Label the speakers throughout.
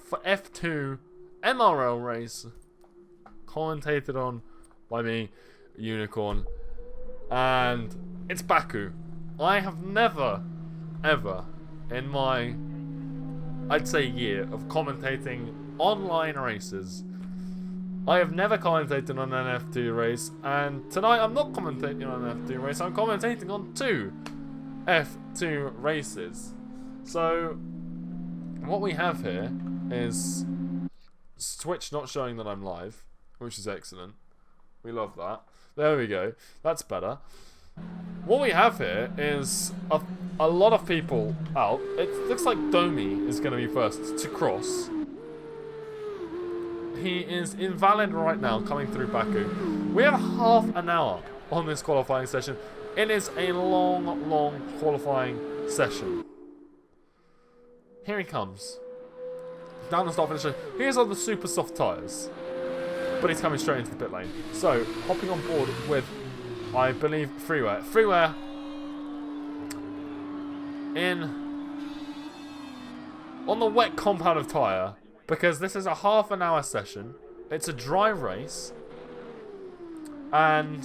Speaker 1: for F2 MRL race, commentated on by me, Unicorn, and it's Baku. I have never, ever, in my, I'd say, year of commentating online races, I have never commentated on an F2 race, and tonight I'm not commentating on an F2 race, I'm commentating on 2 F2 races. So, what we have here is Twitch not showing that I'm live, which is excellent. We love that. There we go. That's better. What we have here is a lot of people out. It looks like Domi is going to be first to cross. He is invalid right now, coming through Baku. We have half an hour on this qualifying session. It is a long, long qualifying session. Here he comes. Down the start finisher. Here's on the super soft tyres. But he's coming straight into the pit lane. So, hopping on board with, I believe, Freeware. Freeware on the wet compound of tyre. Because this is a half an hour session. It's a dry race. And,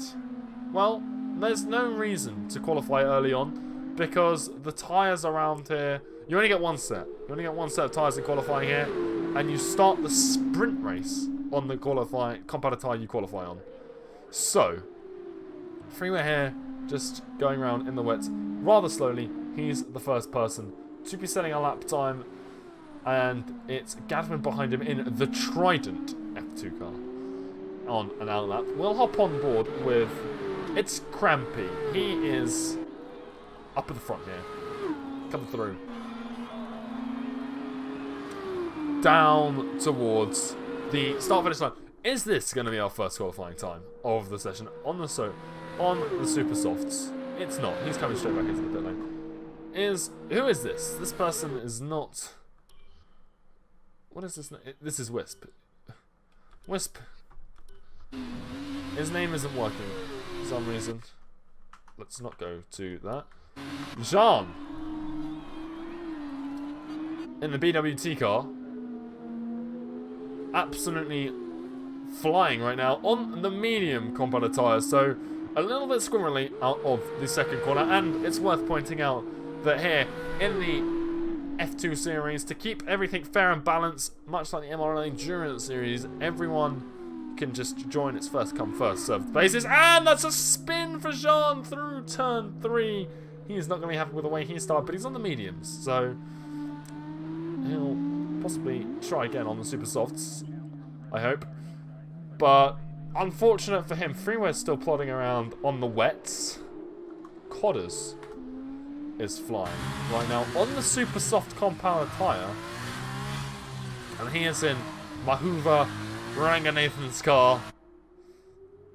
Speaker 1: well, there's no reason to qualify early on. Because the tyres around here, you only get one set. You only get one set of tyres in qualifying here. And you start the sprint race on the compound tyre you qualify on. So, Freeware here, just going around in the wet rather slowly. He's the first person to be setting a lap time. And it's Gadman behind him in the Trident F2 car on an outlap. We'll hop on board with, it's Crampy. He is up at the front here. Coming through. Down towards the start finish line. Is this going to be our first qualifying time of the session on the super softs? It's not. He's coming straight back into the pit lane. Who is this? This person is not. What is this? This is Wisp. Wisp. His name isn't working for some reason. Let's not go to that. Jean in the BWT car. Absolutely flying right now on the medium compound tyres. So a little bit squirrely out of the second corner. And it's worth pointing out that here in the F2 series, to keep everything fair and balanced, much like the MRL Endurance series, everyone can just join its first come first served basis. And that's a spin for Jean through turn 3. He's not going to be happy with the way he started, but he's on the mediums, so he'll possibly try again on the super softs, I hope. But unfortunate for him, Freeware's still plodding around on the wets. Codders is flying right now on the super soft compound tyre, and he is in Mahuva Ranganathan's car,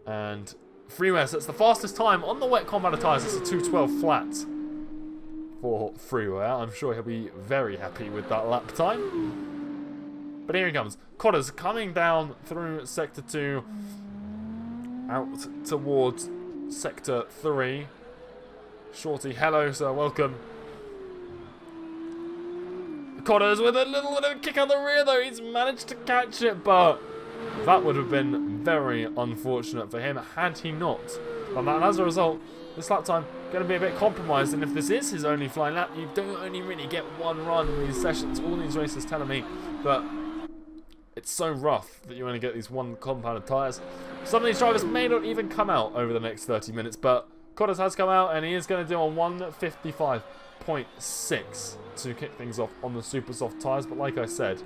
Speaker 1: and Freeware sets the fastest time on the wet compound tyres. It's a 2:12 flat for Freeware. I'm sure he'll be very happy with that lap time. But here he comes. Codders coming down through sector 2 out towards sector 3. Shorty, hello sir, welcome. Codders with a little bit of a kick out the rear though. He's managed to catch it, but that would have been very unfortunate for him had he not done that. And as a result, this lap time going to be a bit compromised. And if this is his only flying lap, you don't only really get one run in these sessions. All these races telling me that it's so rough that you only get these one compounded tyres. Some of these drivers may not even come out over the next 30 minutes, but Codders has come out and he is going to do a 1:55.6 to kick things off on the super soft tyres. But like I said,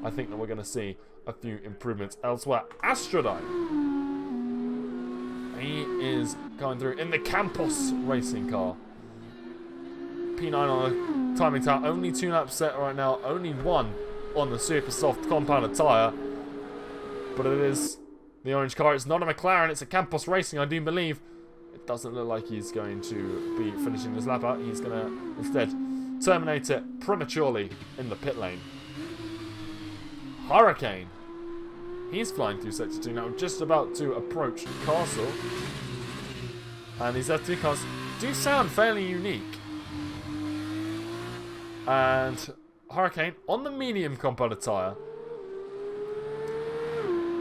Speaker 1: I think that we're going to see a few improvements elsewhere. Astrodyne. He is going through in the Campos racing car. P9 on the timing tower. Only 2 laps set right now. Only 1 on the super soft compounded tyre. But it is the orange car. It's not a McLaren. It's a Campos Racing, I do believe. It doesn't look like he's going to be finishing this lap out. He's going to instead terminate it prematurely in the pit lane. Hurricane. He's flying through sector 2 now, just about to approach Castle. And these F2 cars do sound fairly unique. And Hurricane on the medium compounded tyre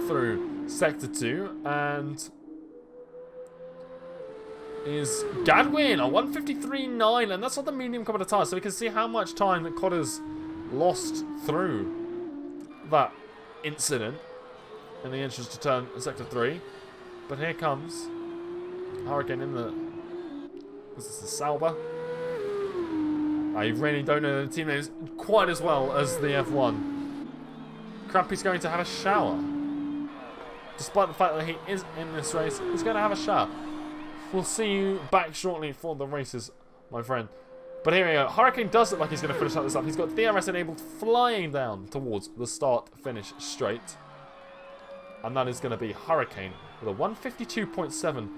Speaker 1: through Sector 2, and is Gadwin on 153.9, and that's on the medium compounded tyre, so we can see how much time that Cotter's lost through that incident in the entrance to turn Sector 3. But here comes Hurricane in the... This is the Sauber. I really don't know the team names quite as well as the F1. Crampy's going to have a shower. Despite the fact that he is in this race, he's going to have a shower. We'll see you back shortly for the races, my friend. But here we go. Hurricane does look like he's going to finish out this up. He's got DRS enabled, flying down towards the start-finish straight. And that is going to be Hurricane with a 152.7,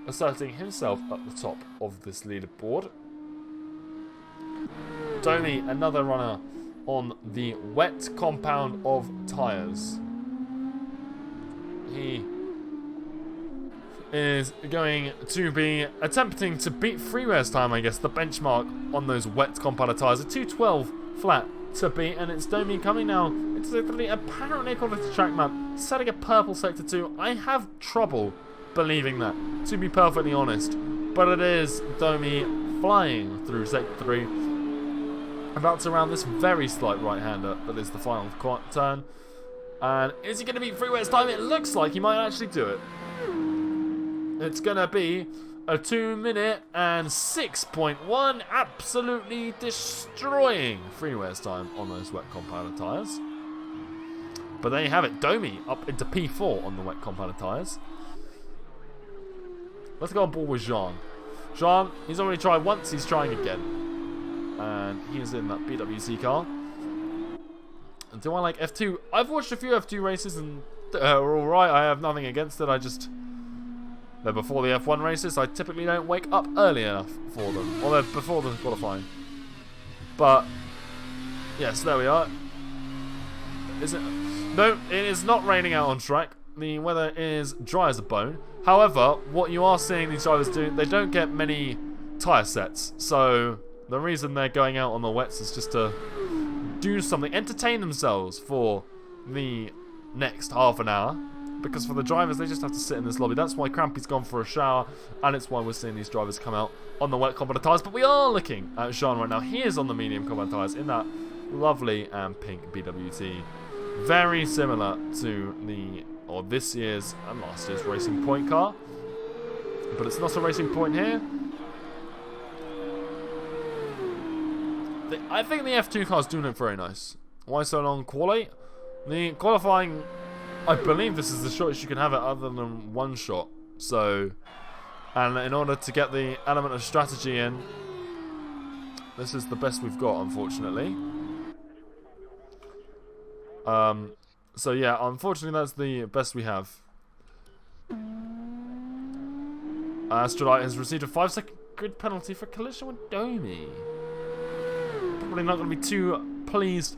Speaker 1: asserting himself at the top of this leaderboard. Domi, another runner on the wet compound of tyres. He is going to be attempting to beat Freeware's time, I guess, the benchmark on those wet compounded tyres. A 212 flat to beat, and it's Domi coming now into the 3, apparently according to the track map, setting a purple sector 2. I have trouble believing that, to be perfectly honest. But it is Domi flying through sector 3. About to round this very slight right-hander that is the final turn. And is he going to beat Freeware's time? It looks like he might actually do it. It's going to be a 2 minute and 6.1, absolutely destroying Freeware's time on those wet compounded tyres. But there you have it, Domi up into P4 on the wet compounded tyres. Let's go on board with Jean. Jean, he's already tried once, he's trying again. And he is in that BWC car. And do I like F2? I've watched a few F2 races and they're alright. I have nothing against it. I just... They're before the F1 races. I typically don't wake up early enough for them. Or they're before the qualifying. But, yes, there we are. Is it? No, it is not raining out on track. The weather is dry as a bone. However, what you are seeing these drivers do, they don't get many tyre sets. So... The reason they're going out on the wets is just to do something, entertain themselves for the next half an hour. Because for the drivers, they just have to sit in this lobby. That's why Crampy's gone for a shower, and it's why we're seeing these drivers come out on the wet compounded tyres. But we are looking at Jean right now. He is on the medium compounded tyres in that lovely and pink BWT. Very similar to this year's and last year's Racing Point car. But it's not a Racing Point here. I think the F2 cars do look very nice. Why so long quali? The qualifying, I believe this is the shortest you can have it other than one shot. So, and in order to get the element of strategy in, this is the best we've got, unfortunately. So yeah, unfortunately that's the best we have. Astrolite has received a 5-second grid penalty for collision with Domi. Probably not going to be too pleased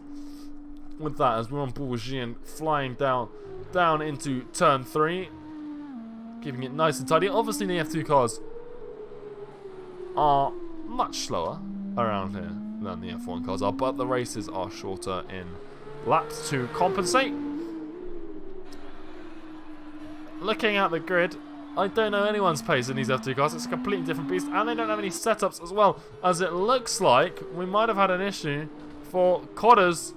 Speaker 1: with that as we're on board with Jean flying down into turn 3, keeping it nice and tidy. Obviously the F2 cars are much slower around here than the F1 cars are, but the races are shorter in laps to compensate. Looking at the grid, I don't know anyone's pace in these F2 cars. It's a completely different beast, and they don't have any setups as well, as it looks like we might have had an issue for Codders.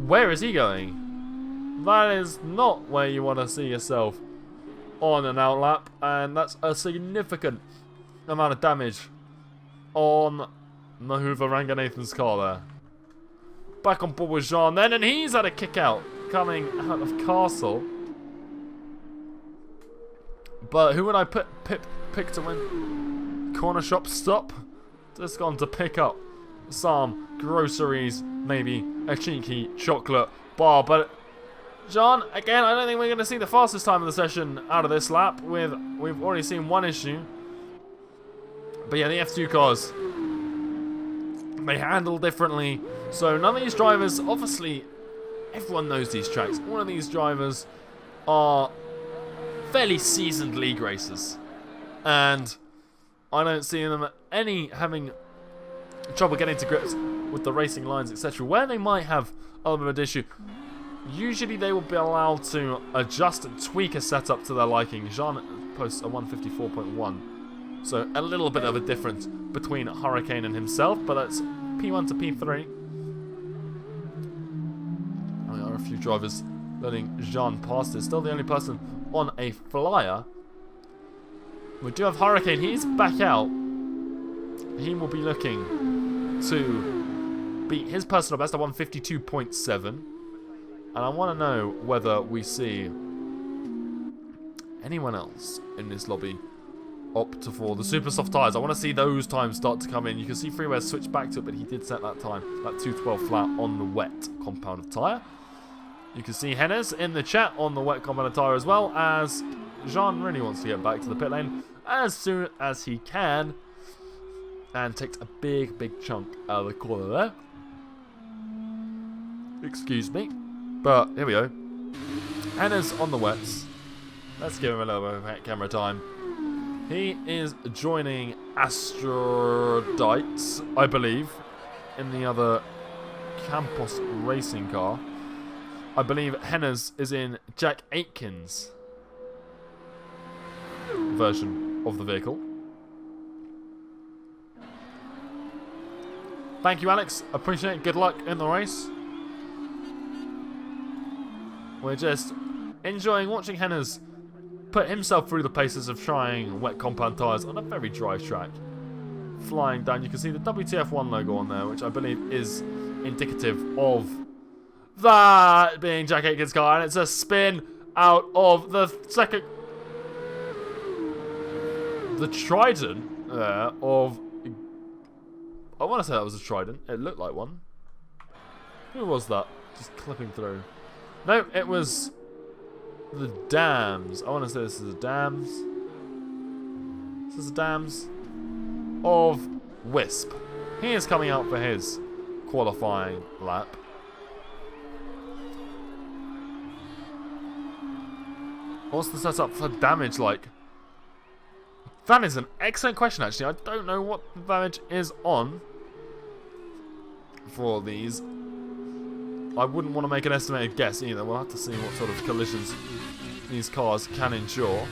Speaker 1: Where is he going? That is not where you want to see yourself on an outlap, and that's a significant amount of damage on Mahuva Ranganathan's car there. Back on board with Jean then, and he's had a kick out coming out of Castle. But who would I pick to win? Corner shop stop. Just gone to pick up some groceries, maybe a cheeky chocolate bar. But John, again, I don't think we're going to see the fastest time of the session out of this lap. We've already seen one issue. But yeah, the F2 cars, they handle differently. So none of these drivers, obviously, everyone knows these tracks. All of these drivers are fairly seasoned league racers, and I don't see them having trouble getting to grips with the racing lines, etc., where they might have a little bit of an issue, usually they will be allowed to adjust and tweak a setup to their liking. Jean posts a 154.1. So a little bit of a difference between Hurricane and himself, but that's P1 to P3. There are a few drivers letting Jean pass. There's still the only person on a flyer. We do have Hurricane. He's back out. He will be looking to beat his personal best at 152.7. And I want to know whether we see anyone else in this lobby opt for the super soft tyres. I want to see those times start to come in. You can see Freeware switch back to it, but he did set that time, that 212 flat on the wet compound of tyre. You can see Hennes in the chat on the wet compound of tyre, as well as Jean really wants to get back to the pit lane as soon as he can, and takes a big chunk out of the corner there. Excuse me. But here we go. Hennes on the wets. Let's give him a little bit of camera time. He is joining Astrodites, I believe, in the other Campos racing car. I believe Hennes is in Jack Aitken's version of the vehicle. Thank you, Alex. Appreciate it. Good luck in the race. We're just enjoying watching Hennes put himself through the paces of trying wet compound tyres on a very dry track. Flying down, you can see the WTF1 logo on there, which I believe is indicative of that being Jack Aitken's car, and it's a spin out of the second... the Trident there of... I want to say that was a Trident. It looked like one. Who was that? Just clipping through. No, it was... the Dams. I want to say this is the Dams. This is the Dams of Wisp. He is coming out for his qualifying lap. What's the setup for damage like? That is an excellent question, actually. I don't know what the damage is on for these. I wouldn't want to make an estimated guess either. We'll have to see what sort of collisions these cars can endure.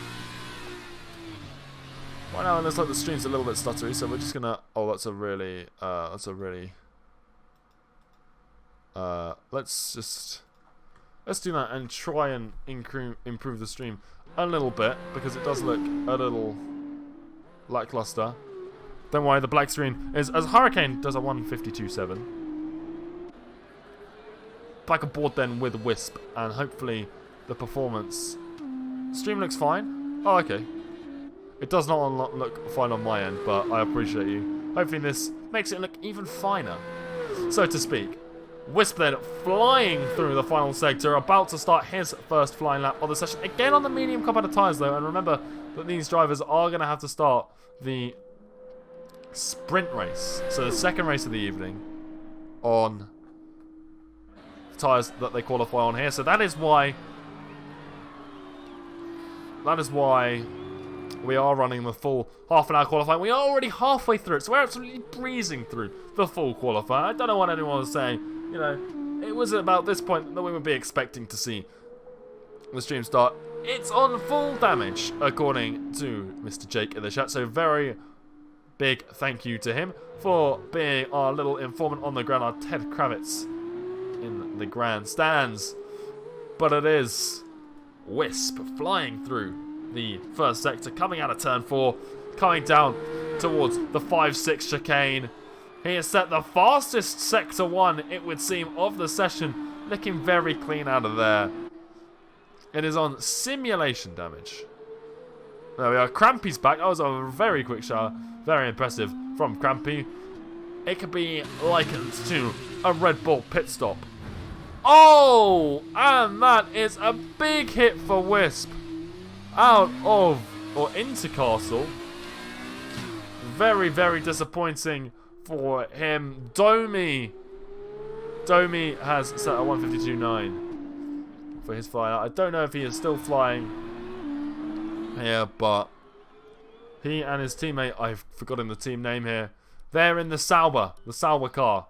Speaker 1: Right now it looks like the stream's a little bit stuttery, so we're just gonna... oh, that's a really... let's do that and try and improve the stream a little bit, because it does look a little lackluster. Don't worry, the black screen is... as Hurricane does a 152.7. Back aboard then with Wisp, and hopefully the performance... stream looks fine. Oh, okay. It does not look fine on my end, but I appreciate you. Hopefully this makes it look even finer, so to speak. Wisp then flying through the final sector, about to start his first flying lap of the session. Again on the medium compound of tyres though, and remember that these drivers are going to have to start the sprint race. So the second race of the evening on tyres that they qualify on here. So that is why we are running the full half an hour qualifying. We are already halfway through it, so we're absolutely breezing through the full qualifying. I don't know what anyone was saying. You know, it was about this point that we would be expecting to see the stream start. It's on full damage, according to Mr. Jake in the chat. So very big thank you to him for being our little informant on the ground, our Ted Kravitz in the grandstands. But it is Wisp flying through the first sector, coming out of turn 4, coming down towards the 5-6 chicane. He has set the fastest sector 1, it would seem, of the session, looking very clean out of there. It is on simulation damage. There we are. Crampy's back. That was a very quick shower. Very impressive from Crampy. It could be likened to a Red Bull pit stop. Oh! And that is a big hit for Wisp. Out of, or into Castle. Very, very disappointing for him. Domi has set a 152.9 for his flyer. I don't know if he is still flying here, but he and his teammate, I've forgotten the team name here, they're in the Sauber car.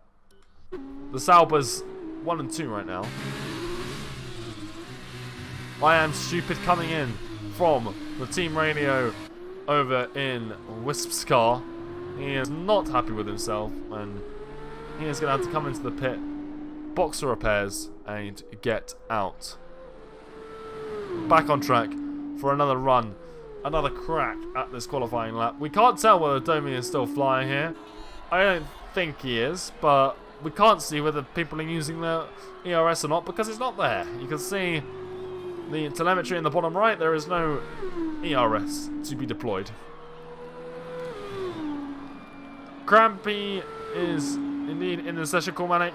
Speaker 1: The Saubers 1 and 2 right now. I Am Stupid coming in from the team radio over in Wisp's car. He is not happy with himself, and he is going to have to come into the pit, box the repairs, and get out. Back on track for another run, another crack at this qualifying lap. We can't tell whether Domi is still flying here. I don't think he is, but we can't see whether people are using the ERS or not because it's not there. You can see the telemetry in the bottom right. There is no ERS to be deployed. Crampy is indeed in the session. Cormanic,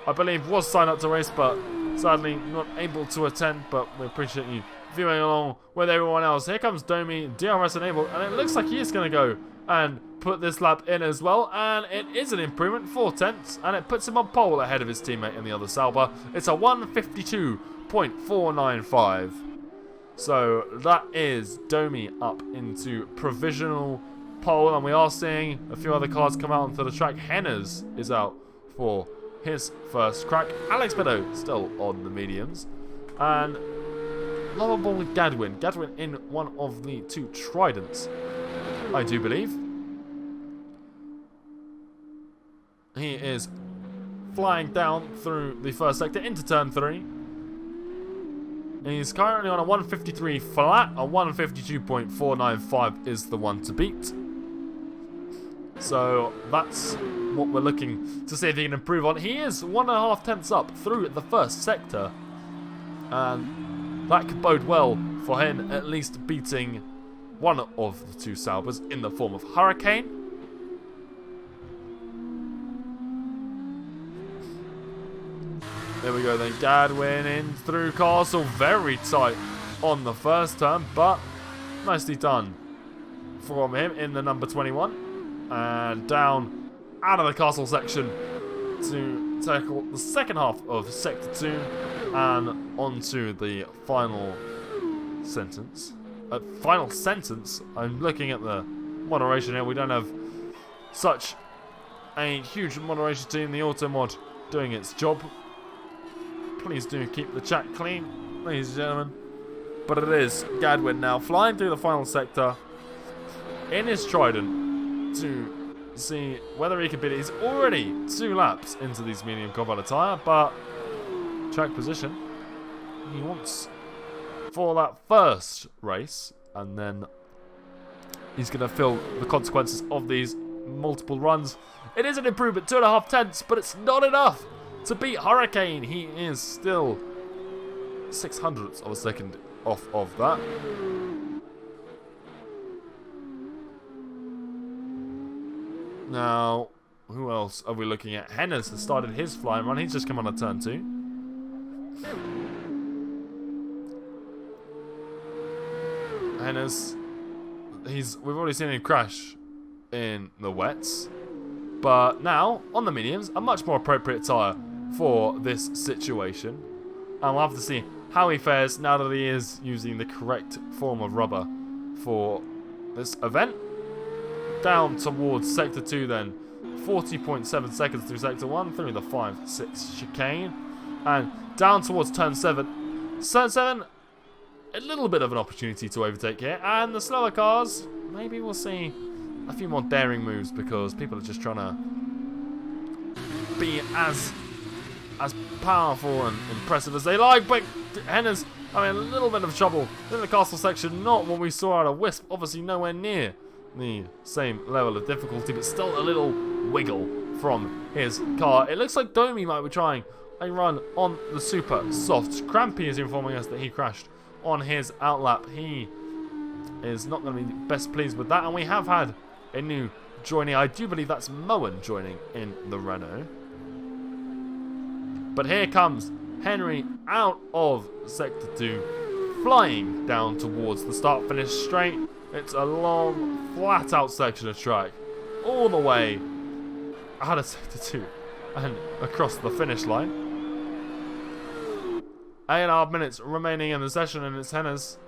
Speaker 1: I believe, was signed up to race, but sadly not able to attend. But we appreciate you viewing along with everyone else. Here comes Domi, DRS enabled, and it looks like he is going to go and put this lap in as well, and it is an improvement, 4 tenths, and it puts him on pole ahead of his teammate in the other Sauber. It's a 1:52.495. So that is Domi up into provisional pole, and we are seeing a few other cars come out onto the track. Hennes is out for his first crack. Alex Meadow still on the mediums, and lovable Gadwin in one of the 2 Tridents, I do believe. He is flying down through the first sector into turn 3. He's currently on a 153 flat. A 152.495 is the one to beat. So that's what we're looking to see if he can improve on. He is 1.5 tenths up through the first sector, and that could bode well for him at least beating one of the 2 Saubers in the form of Hurricane. There we go then, Gadwin in through Castle, very tight on the first turn, but nicely done from him in the number 21. And down out of the Castle section to tackle the second half of Sector 2 and onto the final sentence. I'm looking at the moderation here. We don't have such a huge moderation team. The auto mod doing its job. Please do keep the chat clean, ladies and gentlemen. But it is Gadwin now flying through the final sector in his Trident to see whether he can beat it. He's already 2 laps into these medium combat attire, but track position he wants for that first race, and then he's going to feel the consequences of these multiple runs. It is an improvement, 2.5 tenths, but it's not enough to beat Hurricane. He is still 0.06 of a second off of that. Now, who else are we looking at? Hennes has started his flying run. He's just come on a turn 2. Hennes, we've already seen him crash in the wets, but now on the mediums, a much more appropriate tyre for this situation. And we'll have to see how he fares now that he is using the correct form of rubber for this event. Down towards Sector 2 then, 40.7 seconds through Sector 1, through the 5-6 chicane, and down towards Turn 7. Turn 7, a little bit of an opportunity to overtake here, and the slower cars, maybe we'll see a few more daring moves because people are just trying to be as powerful and impressive as they like. But Hennes having a little bit of trouble in the castle section, not what we saw out of Wisp, obviously nowhere near the same level of difficulty, but still a little wiggle from his car. It looks like Domi might be trying a run on the super softs. Crampy is informing us that he crashed on his outlap. He is not going to be best pleased with that, and we have had a new joining. I do believe that's Moen joining in the Renault. But here comes Henry out of Sector 2, flying down towards the start-finish straight. It's a long, flat-out section of track, all the way out of Sector 2 and across the finish line. 8.5 minutes remaining in the session, and it's Hennes.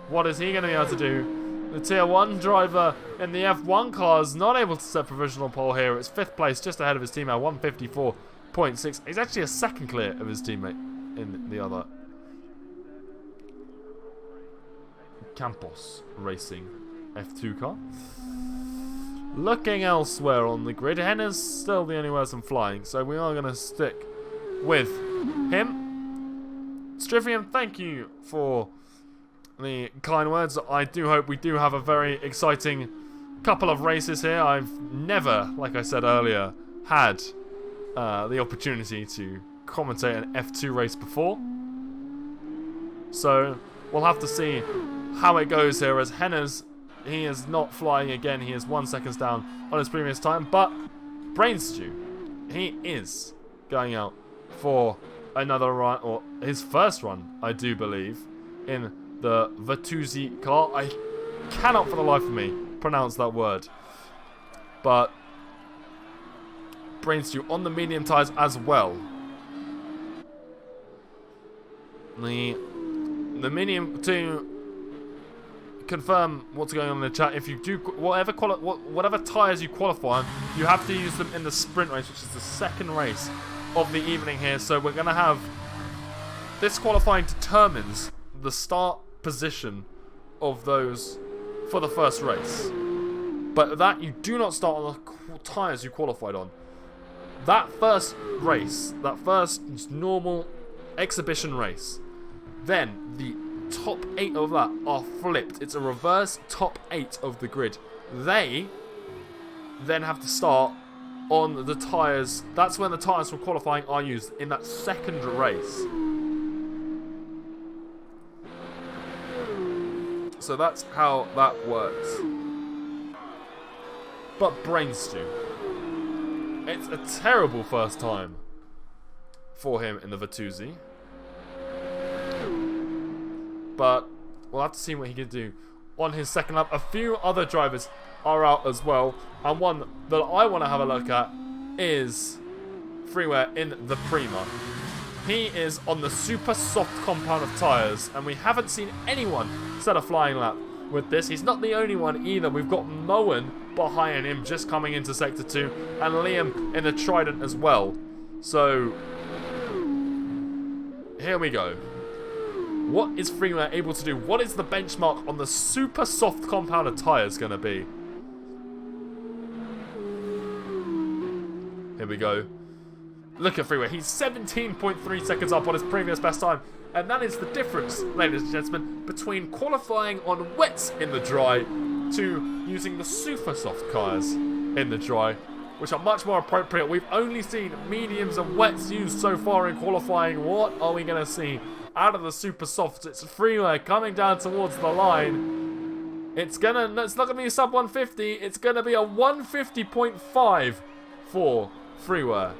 Speaker 1: What is he going to be able to do? The Tier 1 driver in the F1 car is not able to set provisional pole here. It's 5th place, just ahead of his team at 0.6. He's actually a second clear of his teammate in the other. Campos Racing F2 car. Looking elsewhere on the grid, Henner's still the only person flying, so we are going to stick with him. Stryfian, thank you for the kind words. I do hope we do have a very exciting couple of races here. I've never, like I said earlier, had the opportunity to commentate an F2 race before. So we'll have to see how it goes here, as Henner's, he is not flying again. He is 1 second down on his previous time, but Brainstew, he is going out for another run, or his first run, I do believe, in the Vattusi car. I cannot for the life of me pronounce that word, but Brainstew on the medium tyres as well. The medium, to confirm what's going on in the chat, if you do whatever tyres you qualify on, you have to use them in the sprint race, which is the second race of the evening here. So we're going to have, this qualifying determines the start position of those for the first race, but that you do not start on the tyres you qualified on. That first race, that first normal exhibition race, then the top 8 of that are flipped. It's a reverse top 8 of the grid. They then have to start on the tyres. That's when the tyres from qualifying are used in that second race. So that's how that works. But Brainstew, it's a terrible first time for him in the Vattusi. But we'll have to see what he can do on his second lap. A few other drivers are out as well, and one that I want to have a look at is Freeware in the Prima. He is on the super soft compound of tyres, and we haven't seen anyone set a flying lap with this. He's not the only one either. We've got Moen behind him just coming into Sector 2, and Liam in the Trident as well. So here we go. What is Freeware able to do? What is the benchmark on the super soft compound of tyres going to be? Here we go. Look at Freeware. He's 17.3 seconds up on his previous best time. And that is the difference, ladies and gentlemen, between qualifying on wets in the dry to using the super soft tyres in the dry, which are much more appropriate. We've only seen mediums and wets used so far in qualifying. What are we going to see out of the super softs? It's Freeware coming down towards the line. It's not gonna be a sub 150. It's gonna be a 150.5 for Freeware,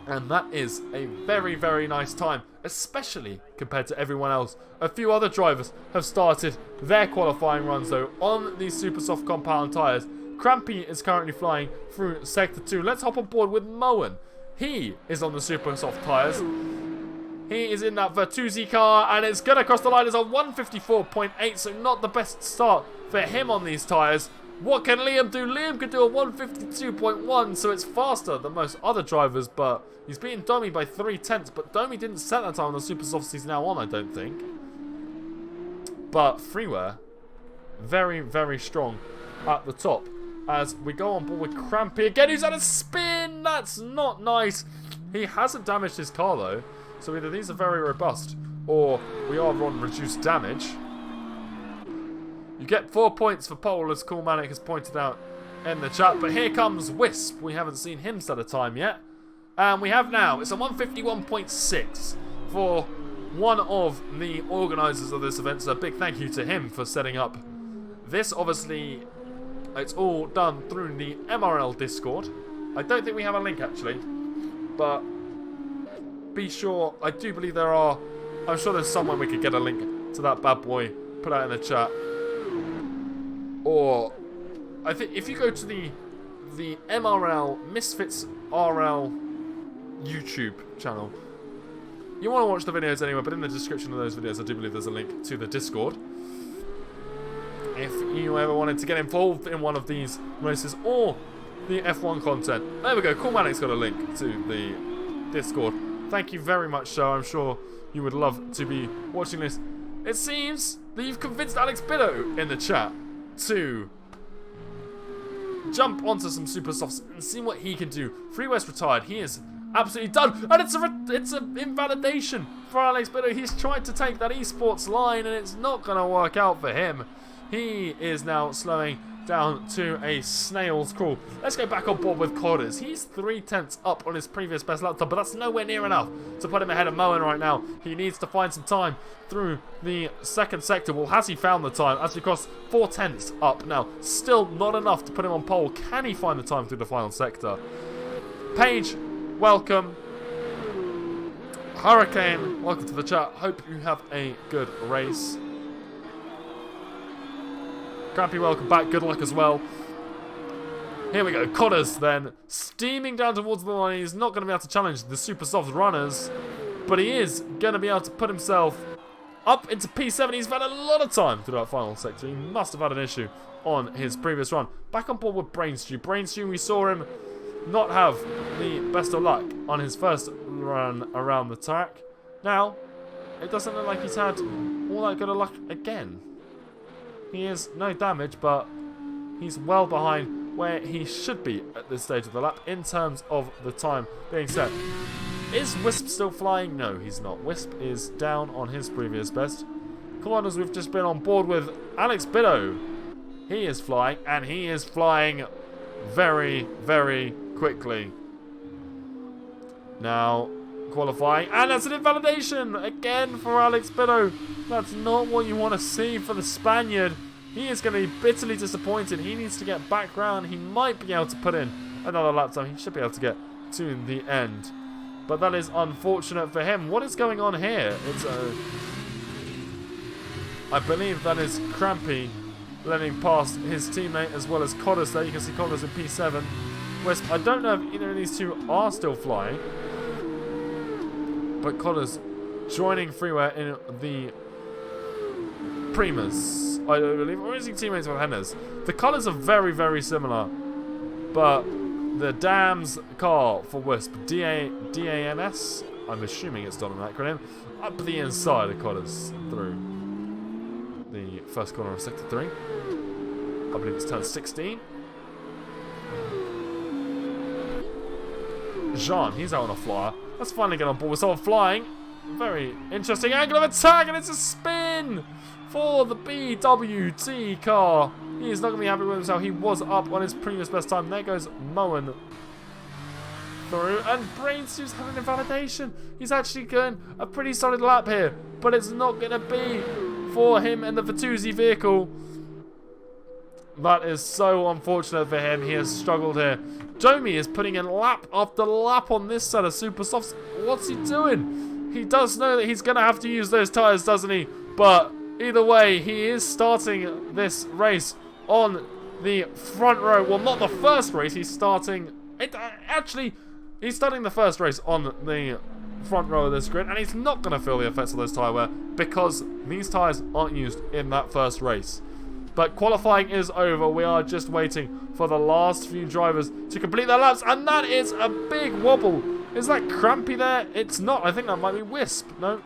Speaker 1: and that is a very, very nice time, especially compared to everyone else. A few other drivers have started their qualifying runs though on these super soft compound tyres. Crampy is currently flying through Sector 2. Let's hop on board with Moen. He is on the super soft tyres. He is in that Vattusi car, and it's going to cross the line as a 154.8, so not the best start for him on these tyres. What can Liam do? Liam could do a 152.1, so it's faster than most other drivers, but he's beating Domi by 3/10, but Domi didn't set that time on the super softs he's now on, I don't think. But Freeware, very, very strong at the top. As we go on board with Crampy again, who's at a spin! That's not nice. He hasn't damaged his car, though. So either these are very robust, or we are on reduced damage. You get 4 points for pole, as Cool Manic has pointed out in the chat. But here comes Wisp. We haven't seen him set a time yet. And we have now. It's a 151.6 for one of the organisers of this event. So a big thank you to him for setting up this. Obviously, it's all done through the MRL Discord. I don't think we have a link, actually. But be sure, I do believe there are, I'm sure there's somewhere we could get a link to that bad boy, put out in the chat. Or, I think if you go to the MRL Misfits RL YouTube channel, you want to watch the videos anyway, but in the description of those videos I do believe there's a link to the Discord. If you ever wanted to get involved in one of these races or the F1 content. There we go, Cool Manic's got a link to the Discord. Thank you very much, sir. I'm sure you would love to be watching this. It seems that you've convinced Alex Biddo in the chat to jump onto some super softs and see what he can do. Free West retired. He is absolutely done, and it's an invalidation for Alex Biddo. He's tried to take that esports line, and it's not going to work out for him. He is now slowing down to a snail's crawl. Let's go back on board with Corders. He's 3/10 up on his previous best lap time, but that's nowhere near enough to put him ahead of Moen right now. He needs to find some time through the second sector. Well, has he found the time? As we cross 4/10 up now. Still not enough to put him on pole. Can he find the time through the final sector? Paige, welcome. Hurricane, welcome to the chat. Hope you have a good race. Crampy, welcome back. Good luck as well. Here we go. Connors then. Steaming down towards the line. He's not going to be able to challenge the super soft runners. But he is going to be able to put himself up into P7. He's had a lot of time through that final sector. He must have had an issue on his previous run. Back on board with Brainstew. Brainstew, we saw him not have the best of luck on his first run around the track. Now, it doesn't look like he's had all that good of luck again. He is no damage, but he's well behind where he should be at this stage of the lap in terms of the time being set. Is Wisp still flying? No, he's not. Wisp is down on his previous best. Corners, we've just been on board with Alex Biddo. He is flying, and he is flying very, very quickly. Now, qualifying, and that's an invalidation again for Alex Biddo. That's not what you want to see for the Spaniard. He is going to be bitterly disappointed. He needs to get back round. He might be able to put in another lap time. He should be able to get to the end, but that is unfortunate for him. What is going on here? It's I believe that is Crampy letting past his teammate as well as Coddas there. You can see Coddas in P7. Wisp, I don't know if either of these two are still flying, but Coddas joining Freeware in the Primas, I believe, or is he teammates with Hennes? The colours are very, very similar, but the Dam's car for Wisp, DAMS, I'm assuming it's not an acronym, up the inside of Coddas through the first corner of Sector 3. I believe it's turn 16. Jean, he's out on a flyer. Let's finally get on board with someone flying. Very interesting angle of attack, and it's a spin for the BWT car. He is not going to be happy with himself. He was up on his previous best time. There goes Moen through, and Brainstew's having a validation. He's actually going a pretty solid lap here, but it's not going to be for him and the Vituzi vehicle. That is so unfortunate for him. He has struggled here. Domi is putting in lap after lap on this set of super softs. What's he doing? He does know that he's going to have to use those tyres, doesn't he? But either way, he is starting this race on the front row. Well, not the first race. He's starting... he's starting the first race on the front row of this grid, and he's not going to feel the effects of those tyre wear because these tyres aren't used in that first race. But qualifying is over. We are just waiting for the last few drivers to complete their laps, and that is a big wobble. Is that Crampy there? It's not. I think that might be Wisp. No.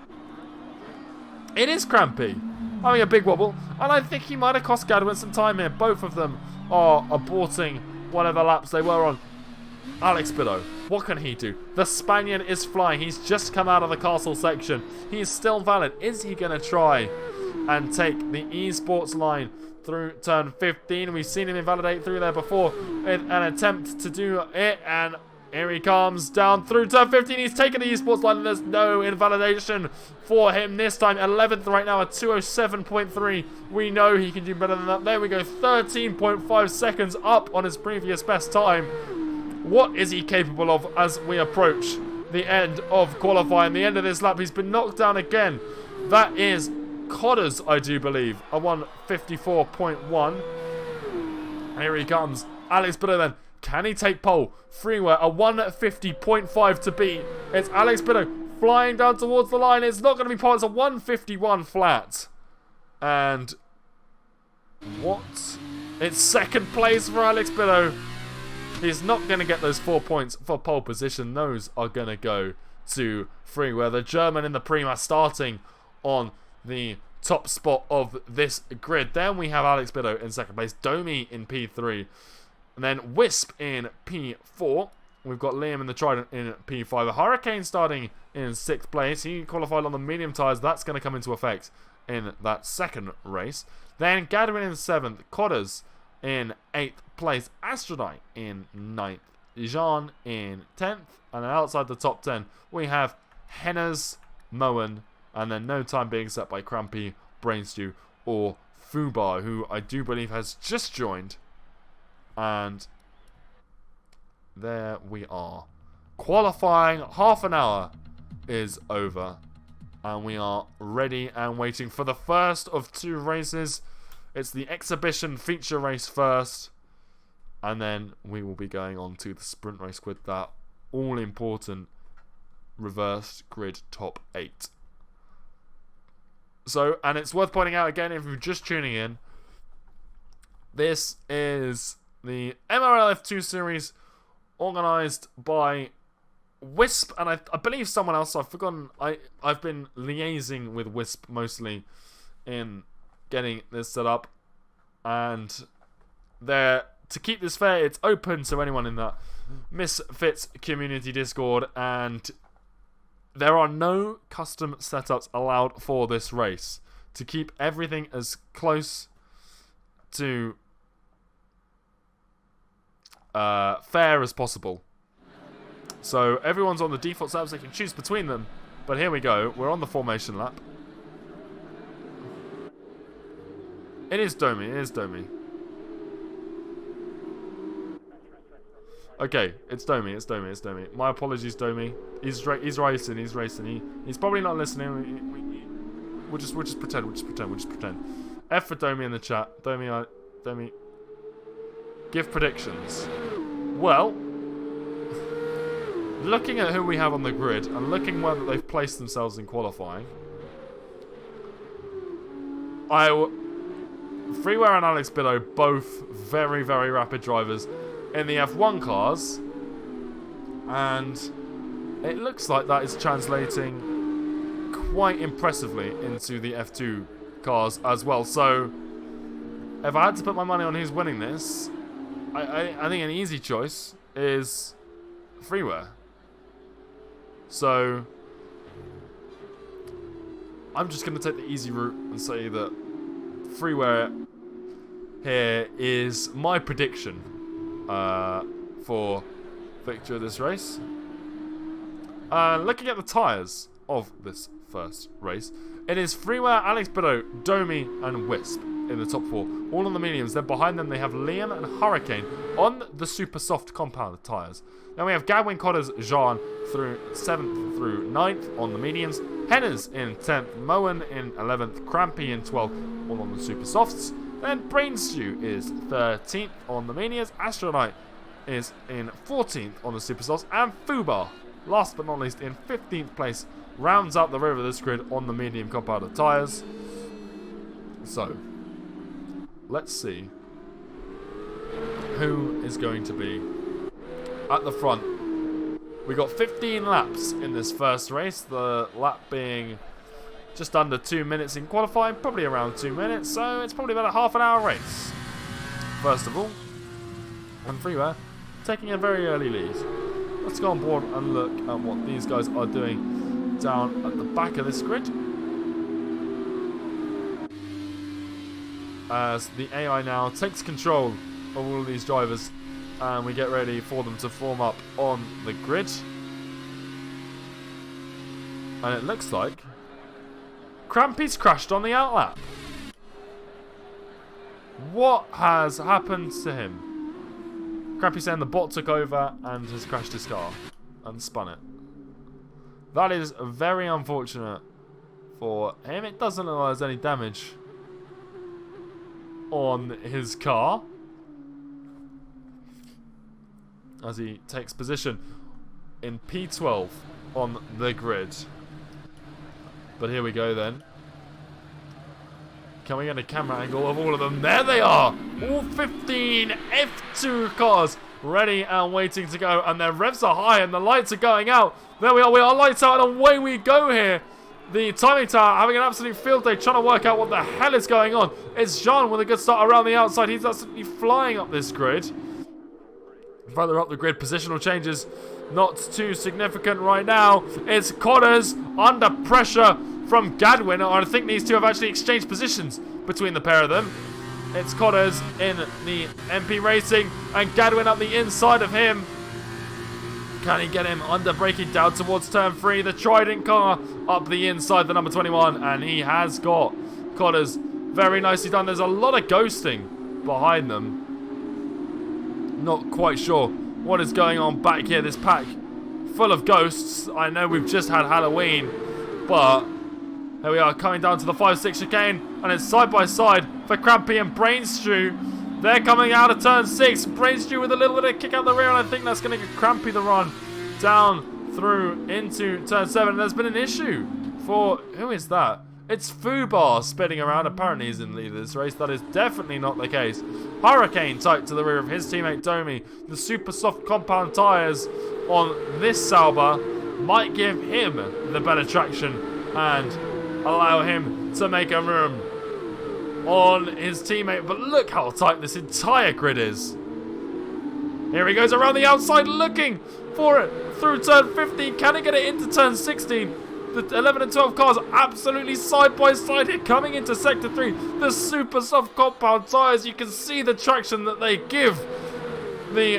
Speaker 1: It is Crampy having a big wobble, and I think he might have cost Gadwin some time here. Both of them are aborting whatever laps they were on. Alex Biddo, what can he do? The Spaniard is flying. He's just come out of the castle section. He is still valid. Is he going to try and take the esports line through turn 15? We've seen him invalidate through there before with an attempt to do it, and here he comes down through turn 15. He's taken the esports line, and there's no invalidation for him this time. 11th right now at 207.3. We know he can do better than that. There we go, 13.5 seconds up on his previous best time. What is he capable of as we approach the end of qualifying, the end of this lap? He's been knocked down again. That is Codders, I do believe, a 154.1. Here he comes. Alex Biddo then. Can he take pole? Freeware, a 150.5 to beat. It's Alex Biddo flying down towards the line. It's not going to be pole. It's a 151 flat. And what? It's second place for Alex Biddo. He's not going to get those 4 points for pole position. Those are going to go to Freeware. The German in the Prima starting on the top spot of this grid. Then we have Alex Biddo in second place, Domi in P3, and then Wisp in P4. We've got Liam in the Trident in P5. A Hurricane starting in 6th place. He qualified on the medium tyres. That's going to come into effect in that second race. Then Gadwin in 7th. Codders in 8th place. Astrodite in 9th. Jean in 10th. And then outside the top 10, we have Henners, Moen, and then no time being set by Crampy, Brainstew, or Fubar, who I do believe has just joined. And there we are. Qualifying, half an hour is over. And we are ready and waiting for the first of 2 races. It's the exhibition feature race first. And then we will be going on to the sprint race with that all-important reversed grid top 8. So, and it's worth pointing out again, if you're just tuning in, this is the MRL F2 series organised by Wisp, and I believe someone else. I've forgotten. I've been liaising with Wisp mostly in getting this set up, and to keep this fair, it's open to anyone in that Misfits community Discord, and there are no custom setups allowed for this race to keep everything as close to fair as possible. So everyone's on the default setups, they can choose between them. But here we go, we're on the formation lap. It is Domi, it is Domi. Okay, it's Domi, it's Domi, it's Domi. My apologies, Domi. He's racing, he's racing. He's probably not listening. We'll just pretend. F for Domi in the chat. Domi. Give predictions. Well, looking at who we have on the grid and looking where they've placed themselves in qualifying, Freeware and Alex Biddo, both very, very rapid drivers in the F1 cars, and it looks like that is translating quite impressively into the F2 cars as well. So if I had to put my money on who's winning this, I think an easy choice is Freeware. So I'm just going to take the easy route and say that Freeware here is my prediction for victory of this race. Looking at the tyres of this first race, it is Freeware, Alex Biddo, Domi, and Wisp in the top 4, all on the mediums. Then behind them they have Liam and Hurricane on the super soft compound tyres. Then we have Gadwin, Codders, Jean through 7th through 9th on the mediums. Henners in 10th, Moen in 11th, Crampy in 12th, all on the super softs. Then Brainstew is 13th on the mediums. Astrodite is in 14th on the super softs. And Fubar, last but not least, in 15th place, rounds out the rear of this grid on the medium compounded tyres. So, let's see who is going to be at the front. We got 15 laps in this first race, the lap being just under 2 minutes in qualifying, probably around 2 minutes, so it's probably about a half an hour race. First of all, and Freeware taking a very early lead. Let's go on board and look at what these guys are doing down at the back of this grid. As the AI now takes control of all of these drivers, and we get ready for them to form up on the grid. And it looks like Crampy's crashed on the outlap. What has happened to him? Crampy saying the bot took over and has crashed his car and spun it. That is very unfortunate for him. It doesn't look like there's any damage on his car as he takes position in P12 on the grid. But here we go then. Can we get a camera angle of all of them? There they are! All 15 F2 cars ready and waiting to go. And their revs are high and the lights are going out. There we are lights out and away we go here. The timing tower having an absolute field day trying to work out what the hell is going on. It's Jean with a good start around the outside. He's absolutely flying up this grid. Further up the grid, positional changes not too significant right now. It's Connors under pressure from Gadwin. I think these two have actually exchanged positions between the pair of them. It's Connors in the MP Racing and Gadwin up the inside of him. Can he get him under braking down towards turn 3? The Trident car up the inside, the number 21, and he has got Connors very nicely done. There's a lot of ghosting behind them. Not quite sure what is going on back here. This pack full of ghosts. I know we've just had Halloween, but here we are coming down to the 5-6 chicane, and it's side by side for Crampy and Brainstew. They're coming out of turn 6. Brainstew with a little bit of kick out the rear, and I think that's going to get Crampy the run down through into turn 7. There's been an issue for... Who is that? It's Fubar spinning around. Apparently he's in the lead of this race. That is definitely not the case. Hurricane tight to the rear of his teammate Domi. The super soft compound tyres on this Sauber might give him the better traction and allow him to make a room on his teammate. But look how tight this entire grid is. Here he goes around the outside looking for it through turn 15. Can he get it into turn 16? The 11 and 12 cars absolutely side by side here coming into sector 3. The super soft compound tyres, you can see the traction that they give the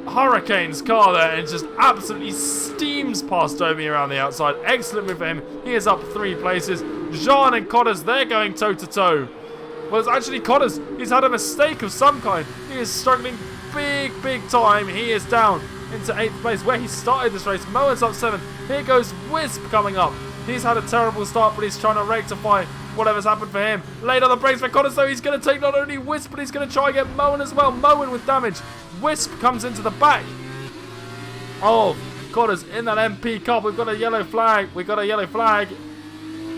Speaker 1: Hurricane's car there, and just absolutely steams past Domi around the outside. Excellent move for him. He is up 3 places. Jean and Connors, they're going toe to toe. Well, it's actually Connors. He's had a mistake of some kind. He is struggling big time. He is down into 8th place where he started this race. Moen's up 7. Here goes Wisp coming up. He's had a terrible start, but he's trying to rectify whatever's happened for him. Laid on the brakes for Connors, so he's going to take not only Wisp, but he's going to try and get Moen as well. Moen with damage. Wisp comes into the back of Connors in that MP Cup. We've got a yellow flag.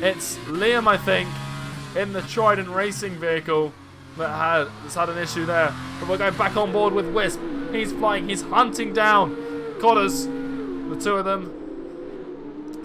Speaker 1: It's Liam, I think, in the Trident racing vehicle that has had an issue there. But we're going back on board with Wisp. He's flying. He's hunting down Connors. The two of them.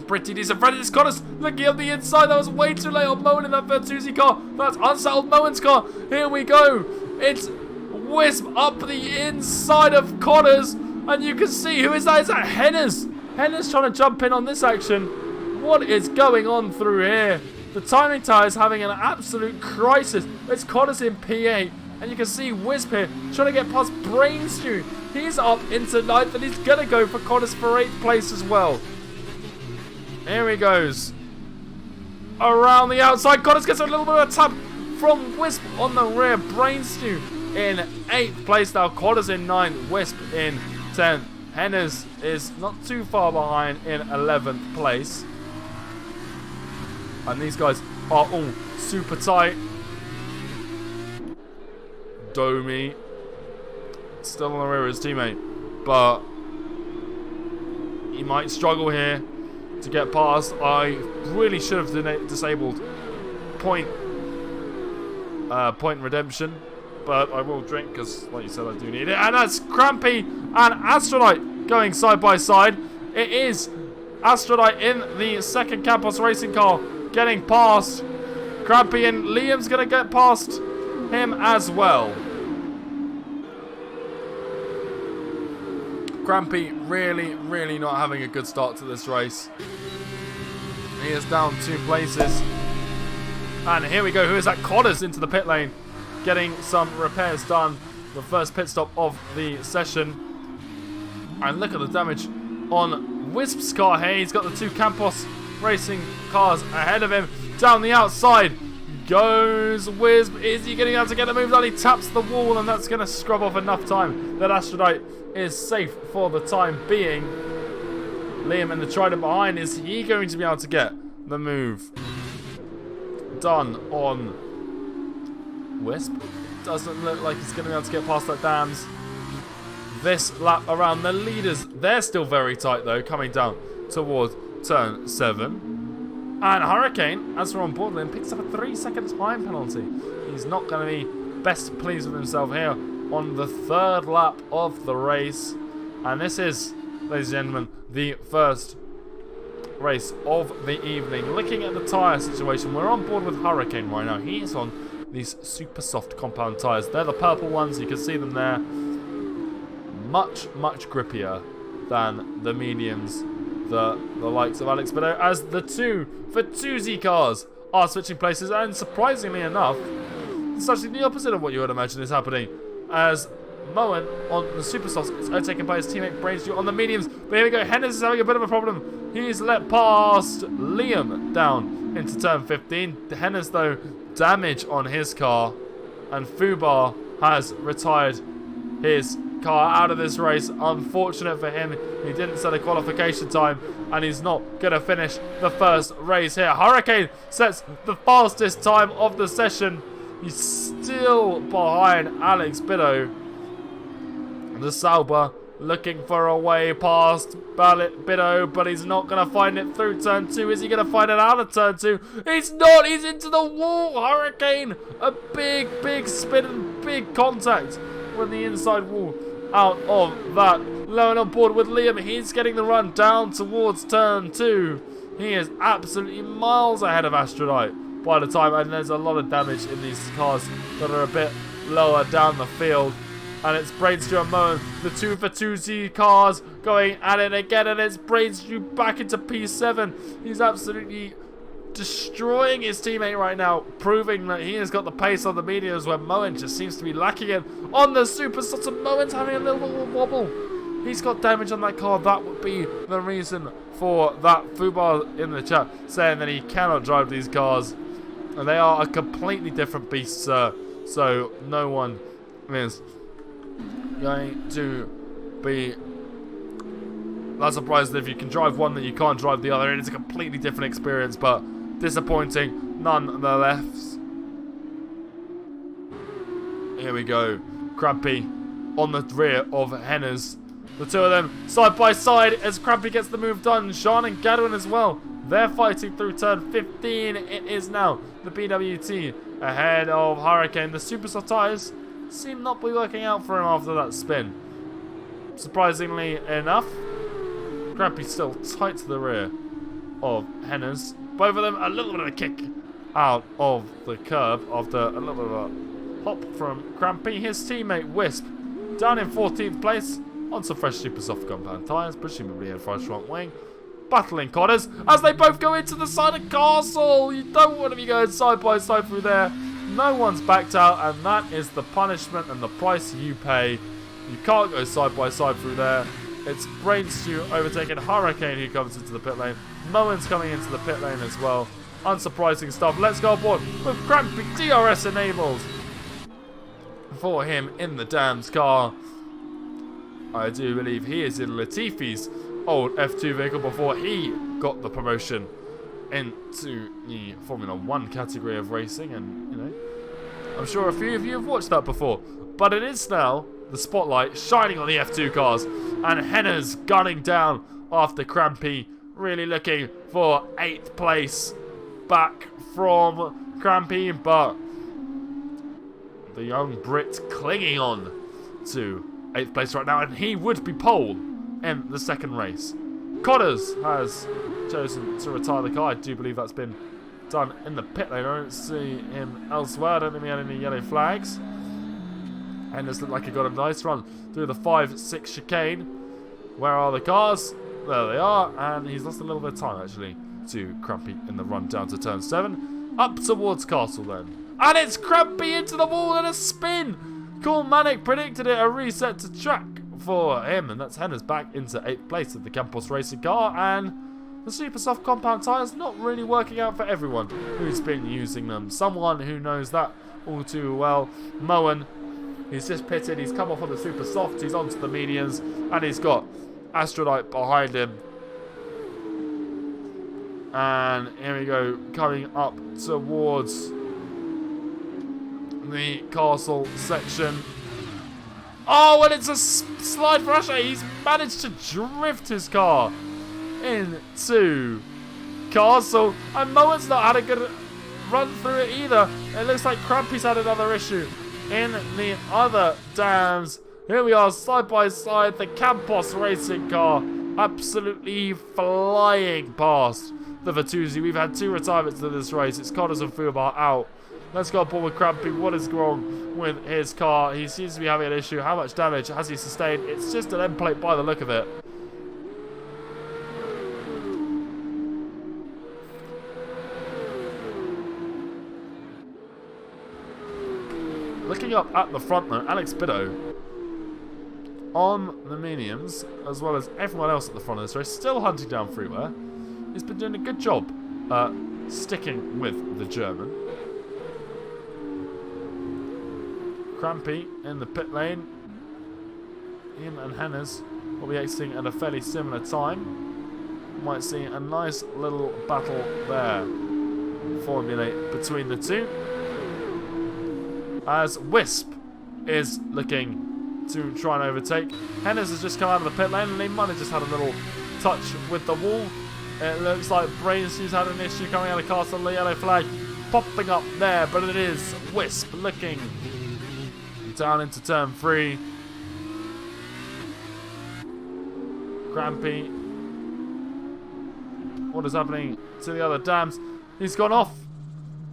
Speaker 1: Pretty decent. Freddy, it's Connors looking up the inside. That was way too late on Moen in that Bertuzzi car. That's unsettled Moen's car. Here we go. It's Wisp up the inside of Connors. And you can see, who is that? Is that Hennes? Hennes trying to jump in on this action. What is going on through here? The timing tower is having an absolute crisis. It's Connors in P8. And you can see Wisp here trying to get past Brainstew. He's up into 9th and he's going to go for Connors for 8th place as well. Here he goes. Around the outside. Connors gets a little bit of a tap from Wisp on the rear. Brainstew in 8th place now. Connors in 9th. Wisp in 10th. Hennes is not too far behind in 11th place. And these guys are all super tight. Domi still on the rear of his teammate, but he might struggle here to get past. I really should have disabled point redemption, but I will drink because, like you said, I do need it. And that's Crampy and Astronaut going side by side. It is Astronaut in the second Campos racing car getting past Crampy, and Liam's going to get past him as well. Crampy really not having a good start to this race. He is down 2 places. And here we go. Who is that? Connors into the pit lane, getting some repairs done. The first pit stop of the session. And look at the damage on Wisp's car here. He's got the 2 Campos racing cars ahead of him. Down the outside goes Wisp. Is he getting able to get the move done? He taps the wall, and that's going to scrub off enough time that Astronaut is safe for the time being. Liam in the Trident behind. Is he going to be able to get the move done on Wisp? Doesn't look like he's going to be able to get past that dams. This lap around the leaders. They're still very tight though, coming down towards turn 7. And Hurricane, as we're on board, then picks up a 3-second time penalty. He's not going to be best pleased with himself here on the 3rd lap of the race. And this is, ladies and gentlemen, the first race of the evening. Looking at the tyre situation, we're on board with Hurricane right now. He is on these super soft compound tyres. They're the purple ones, you can see them there. Much, much grippier than the mediums, the likes of Alex Bido, as the two Fatuzzi cars are switching places. And surprisingly enough, it's actually the opposite of what you would imagine is happening, as Moen on the super softs is overtaken by his teammate Brainsdew on the mediums. But here we go, Hennes is having a bit of a problem. He's let past Liam down into turn 15. Hennes, though, damage on his car, and Fubar has retired his car out of this race. Unfortunate for him, he didn't set a qualification time, and he's not going to finish the first race here. Hurricane sets the fastest time of the session. He's still behind Alex Bido. The Sauber looking for a way past Bido, but he's not going to find it through turn 2. Is he going to find it out of turn 2? He's not! He's into the wall! Hurricane! A big, big spin and big contact with the inside wall out of that. Low and on board with Liam. He's getting the run down towards turn 2. He is absolutely miles ahead of Astrodite by the time, and there's a lot of damage in these cars that are a bit lower down the field. And it's Brainsdew and Moen, the two Fatuzzi cars going at it again, and it's Brainsdew back into P7. He's absolutely destroying his teammate right now, proving that he has got the pace on the mediums, where Moen just seems to be lacking it on the super soft. And Moen's having a little bit of a wobble. He's got damage on that car. That would be the reason for that. Fubar in the chat saying that he cannot drive these cars, and they are a completely different beast, sir. So no one is going to be that surprised if you can drive one that you can't drive the other. It's a completely different experience, but disappointing nonetheless. Here we go. Crampy on the rear of Hennes. The two of them side by side as Crampy gets the move done. Sean and Gadwin as well. They're fighting through turn 15. It is now the BWT ahead of Hurricane. The super soft tyres seem not to be working out for him after that spin. Surprisingly enough, Crampy's still tight to the rear of Hennes. Both of them a little bit of a kick out of the curb after a little bit of a hop from Crampy. His teammate Wisp down in 14th place on some fresh super soft compound tyres, presumably in front front wing. Battling Connors as they both go into the side of Castle. You don't want to be going side by side through there. No one's backed out, and that is the punishment and the price you pay. You can't go side by side through there. It's Brainsdew overtaking Hurricane, who comes into the pit lane. Moen's coming into the pit lane as well. Unsurprising stuff. Let's go aboard with Crampy. DRS enabled for him in the Dams car. I do believe he is in Latifi's old F2 vehicle before he got the promotion into the Formula 1 category of racing, and you know, I'm sure a few of you have watched that before. But it is now the spotlight shining on the F2 cars, and Hennes gunning down after Crampy, really looking for 8th place back from Crampy, but the young Brit clinging on to 8th place right now, and he would be pole in the second race. Connors has chosen to retire the car. I do believe that's been done in the pit lane. I don't see him elsewhere. I don't think he had any yellow flags. And this looked like he got a nice run through the 5-6 chicane. Where are the cars? There they are. And he's lost a little bit of time, actually, to Crampy in the run down to turn 7. Up towards Castle, then. And it's Crampy into the wall and a spin. Cool Manic predicted it. A reset to track for him. And that's Hennes back into 8th place of the Campos Racing car. And the super soft compound tyres not really working out for everyone who's been using them. Someone who knows that all too well. Moen, he's just pitted. He's come off on the super soft. He's onto the mediums, and he's got Astrodite behind him. And here we go, coming up towards the Castle section. Oh, and it's a slide for Ashley. He's managed to drift his car into Castle, and Moen's not had a good run through it either. It looks like Crampy's had another issue in the other dams. Here we are, side by side, the Campos racing car absolutely flying past the Vitusi. We've had 2 retirements to this race. It's Connors and Fubar out. Let's go aboard with Crampy. What is wrong with his car? He seems to be having an issue. How much damage has he sustained? It's just an end plate by the look of it. Looking up at the front though, Alex Biddo on the mediums, as well as everyone else at the front of this race, still hunting down Freeware. He's been doing a good job sticking with the German. Crampy in the pit lane. Him and Hennes will be exiting at a fairly similar time. Might see a nice little battle there formulate between the two, as Wisp is looking to try and overtake. Hennes has just come out of the pit lane and they might have just had a little touch with the wall. It looks like Brainstew's had an issue coming out of Castle. The yellow flag popping up there, but it is Wisp looking down into turn 3. Crampy. What is happening to the other dams? He's gone off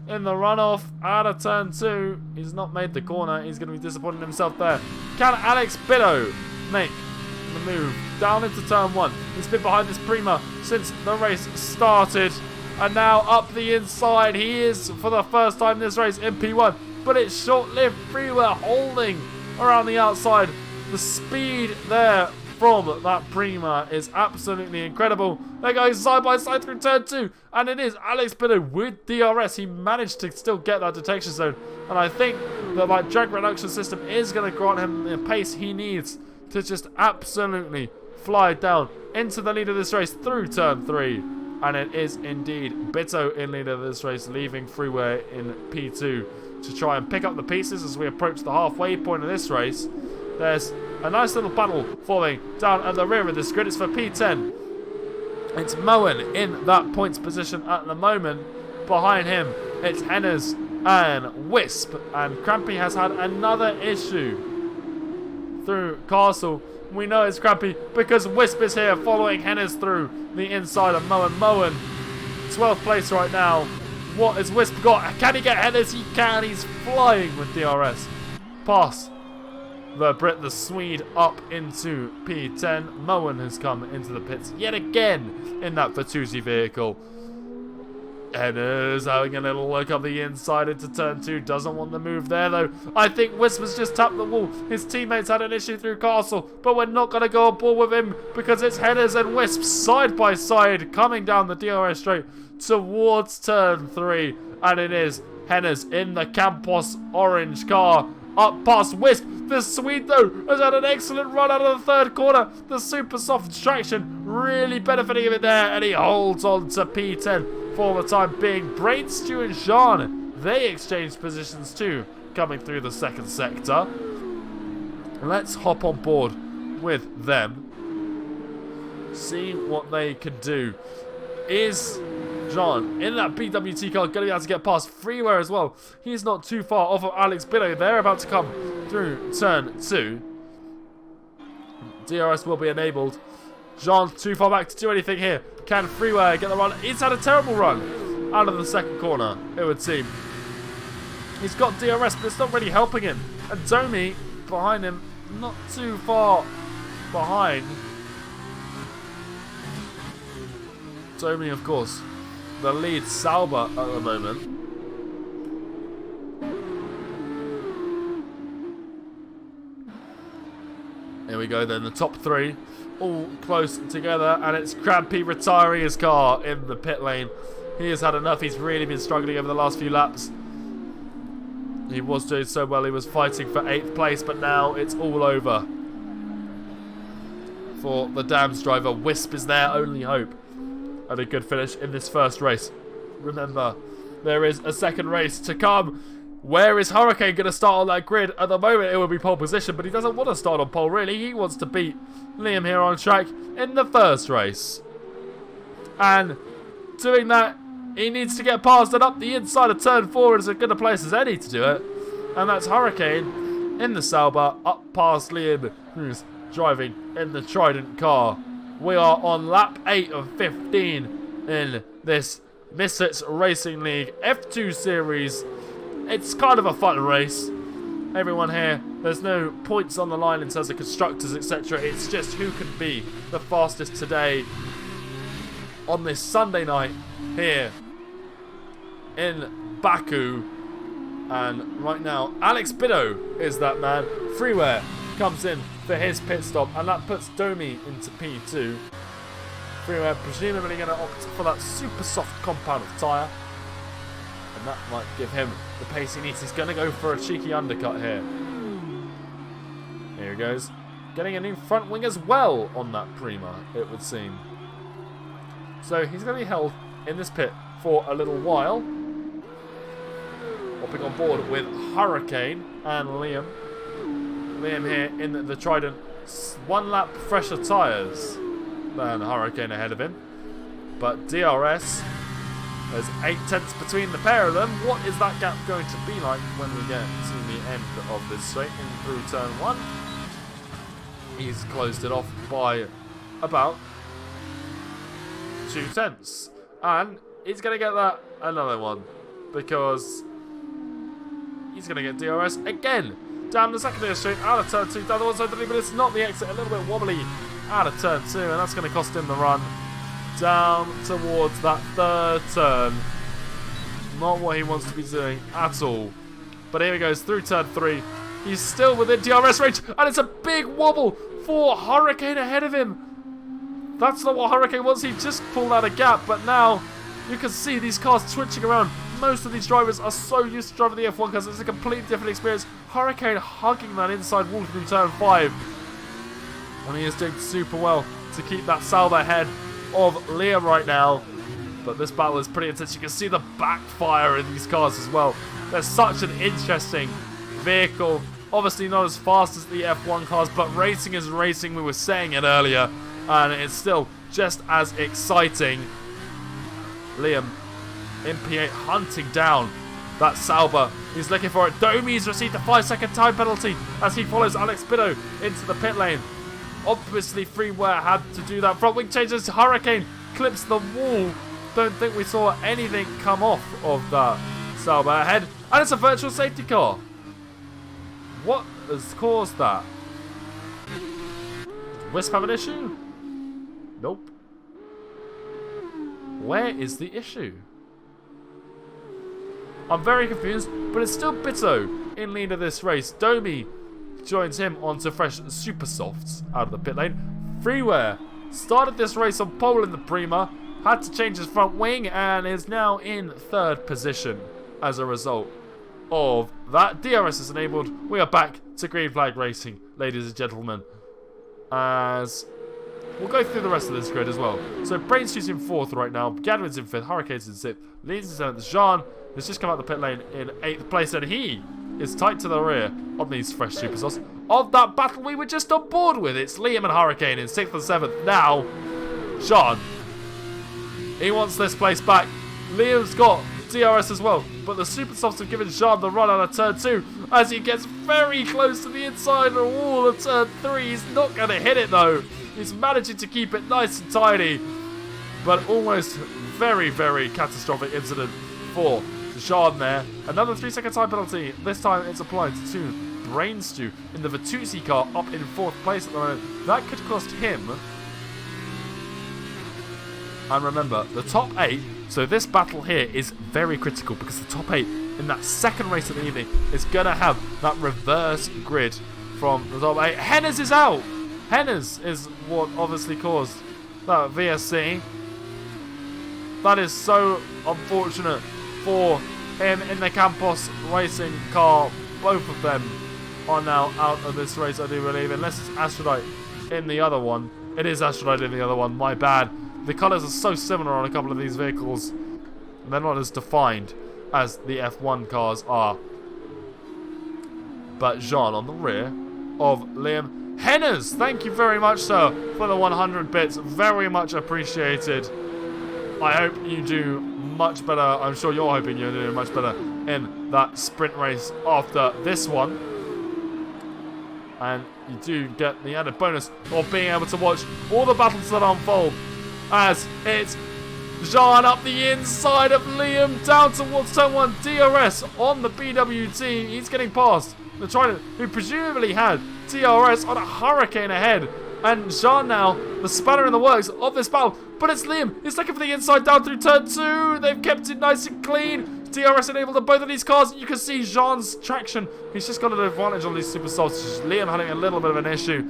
Speaker 1: in the runoff out of turn 2. He's not made the corner. He's going to be disappointing himself there. Can Alex Biddo make the move down into turn 1? He's been behind this Prima since the race started, and now up the inside. He is, for the first time this race, in P1, but it's short-lived. Freeware holding around the outside. The speed there from that Prima is absolutely incredible. They're going side by side through turn 2, and it is Alex Biddo with DRS. He managed to still get that detection zone, and I think that that drag reduction system is going to grant him the pace he needs to just absolutely fly down into the lead of this race through turn 3. And it is indeed Biddo in lead of this race, leaving Freeware in P2 to try and pick up the pieces as we approach the halfway point of this race. There's a nice little battle forming down at the rear of this grid. It's for P10. It's Moen in that points position at the moment. Behind him, it's Hennes and Wisp. And Crampy has had another issue through Castle. We know it's Crampy because Wisp is here following Hennes through the inside of Moen. Moen, 12th place right now. What has Wisp got? Can he get Hennes? He can. He's flying with DRS. Pass the Brit, the Swede, up into P10. Moen has come into the pits yet again in that Vitusi vehicle. Hennes having a little look up the inside into turn 2. Doesn't want the move there though. I think Wisp has just tapped the wall. His teammates had an issue through Castle, but we're not going to go on board with him because it's Hennes and Wisp side by side coming down the DRS straight towards turn 3. And it is Hennes in the Campos orange car up past Wisp. The Swede though has had an excellent run out of the third corner. The super soft traction really benefiting him in there, and he holds on to P10 for the time being. Brainstew and Jean, they exchange positions too, coming through the second sector. Let's hop on board with them, see what they can do. Is Jean in that BWT car going to be able to get past Freeware as well? He's not too far off of Alex Biddo. They're about to come through turn 2. DRS will be enabled. Jean too far back to do anything here. Can Freeware get the run? He's had a terrible run out of the second corner, it would seem. He's got DRS, but it's not really helping him. And Domi behind him, not too far behind. Domi, of course, the lead Sauber at the moment. Here we go then, the top 3 all close together, and it's Crampy retiring his car in the pit lane. He has had enough. He's really been struggling over the last few laps. He was doing so well. He was fighting for 8th place, but now it's all over for the Dams driver. Wisp is their only hope and a good finish in this first race. Remember, there is a second race to come. Where is Hurricane going to start on that grid? At the moment, it will be pole position, but he doesn't want to start on pole, really. He wants to beat Liam here on track in the first race. And doing that, he needs to get past and up the inside of turn 4 is as good a place as any to do it. And that's Hurricane in the Sauber up past Liam, who's driving in the Trident car. We are on lap 8 of 15 in this Misfits Racing League F2 series. It's kind of a fun race. Everyone here, there's no points on the line in terms of constructors, etc. It's just who can be the fastest today on this Sunday night here in Baku. And right now, Alex Biddo is that man. Freeware comes in for his pit stop, and that puts Domi into P2. Freeware presumably going to opt for that super soft compound of tyre, and that might give him the pace he needs. He's going to go for a cheeky undercut here. Here he goes. Getting a new front wing as well on that Prima, it would seem. So he's going to be held in this pit for a little while. Hopping on board with Hurricane and Liam. Liam here in the Trident. 1 lap fresher tyres than Hurricane ahead of him. But DRS, there's 8 tenths between the pair of them. What is that gap going to be like when we get to the end of this straight in through turn 1? He's closed it off by about 2 tenths. And he's going to get that another one, because he's going to get DRS again. Down the secondary straight, out of turn 2, down the one side, but it's not the exit, a little bit wobbly out of turn 2, and that's going to cost him the run down towards that 3rd turn. Not what he wants to be doing at all. But here he goes through turn 3. He's still within DRS range, and it's a big wobble for Hurricane ahead of him. That's not what Hurricane wants. He just pulled out a gap, but now you can see these cars switching around. Most of these drivers are so used to driving the F1 cars, it's a completely different experience. Hurricane hugging that inside wall through turn 5. And he is doing super well to keep that Sauber ahead of Liam right now. But this battle is pretty intense. You can see the backfire in these cars as well. They're such an interesting vehicle. Obviously not as fast as the F1 cars, but racing is racing. We were saying it earlier. And it's still just as exciting. Liam in P8 hunting down that Sauber. He's looking for it. Domi's received a 5-second time penalty as he follows Alex Biddo into the pit lane. Obviously, Freeware had to do that. Front wing changes. Hurricane clips the wall. Don't think we saw anything come off of that Sauber ahead. And it's a virtual safety car. What has caused that? Does Wisp have an issue? Nope. Where is the issue? I'm very confused, but it's still Bitto in lead of this race. Domi joins him onto fresh super softs out of the pit lane. Freeware started this race on pole in the Prima, had to change his front wing, and is now in 3rd position as a result of that. DRS is enabled. We are back to green flag racing, ladies and gentlemen, as we'll go through the rest of this grid as well. So Brainstew's in 4th right now, Gadwin's in 5th, Hurricane's in 6th, Leeds in 7th, Jean has just come out the pit lane in 8th place, and he is tight to the rear on these fresh super sauce of that battle we were just on board with. It's Liam and Hurricane in 6th and 7th. Now, Jean, he wants this place back. Liam's got DRS as well, but the super softs have given Jean the run out of turn 2 as he gets very close to the inside of the wall of turn 3. He's not going to hit it though. He's managing to keep it nice and tidy, but almost very, very catastrophic incident for Jean there. Another 3-second time penalty. This time it's applied to Brainstew in the Vitusi car, up in 4th place at the moment. That could cost him. And remember, the top 8. So this battle here is very critical because the top 8 in that second race of the evening is going to have that reverse grid from the top 8. Hennes is out. Hennes is what obviously caused that VSC. That is so unfortunate for him in the Campos racing car. Both of them are now out of this race, I do believe, unless it's Astrodite in the other one. It is Astrodite in the other one, my bad. The colours are so similar on a couple of these vehicles. They're not as defined as the F1 cars are. But Jean on the rear of Liam. Hennes, thank you very much, sir, for the 100 bits. Very much appreciated. I hope you do much better. I'm sure you're hoping you're doing much better in that sprint race after this one. And you do get the added bonus of being able to watch all the battles that unfold as it's Jean up the inside of Liam down towards turn 1. DRS on the BWT. He's getting past the Trident, who presumably had DRS on a Hurricane ahead. And Jean now, the spanner in the works of this battle. But it's Liam. He's taken for the inside down through turn 2. They've kept it nice and clean. DRS enabled on both of these cars. You can see Jean's traction. He's just got an advantage on these super softs. Liam having a little bit of an issue.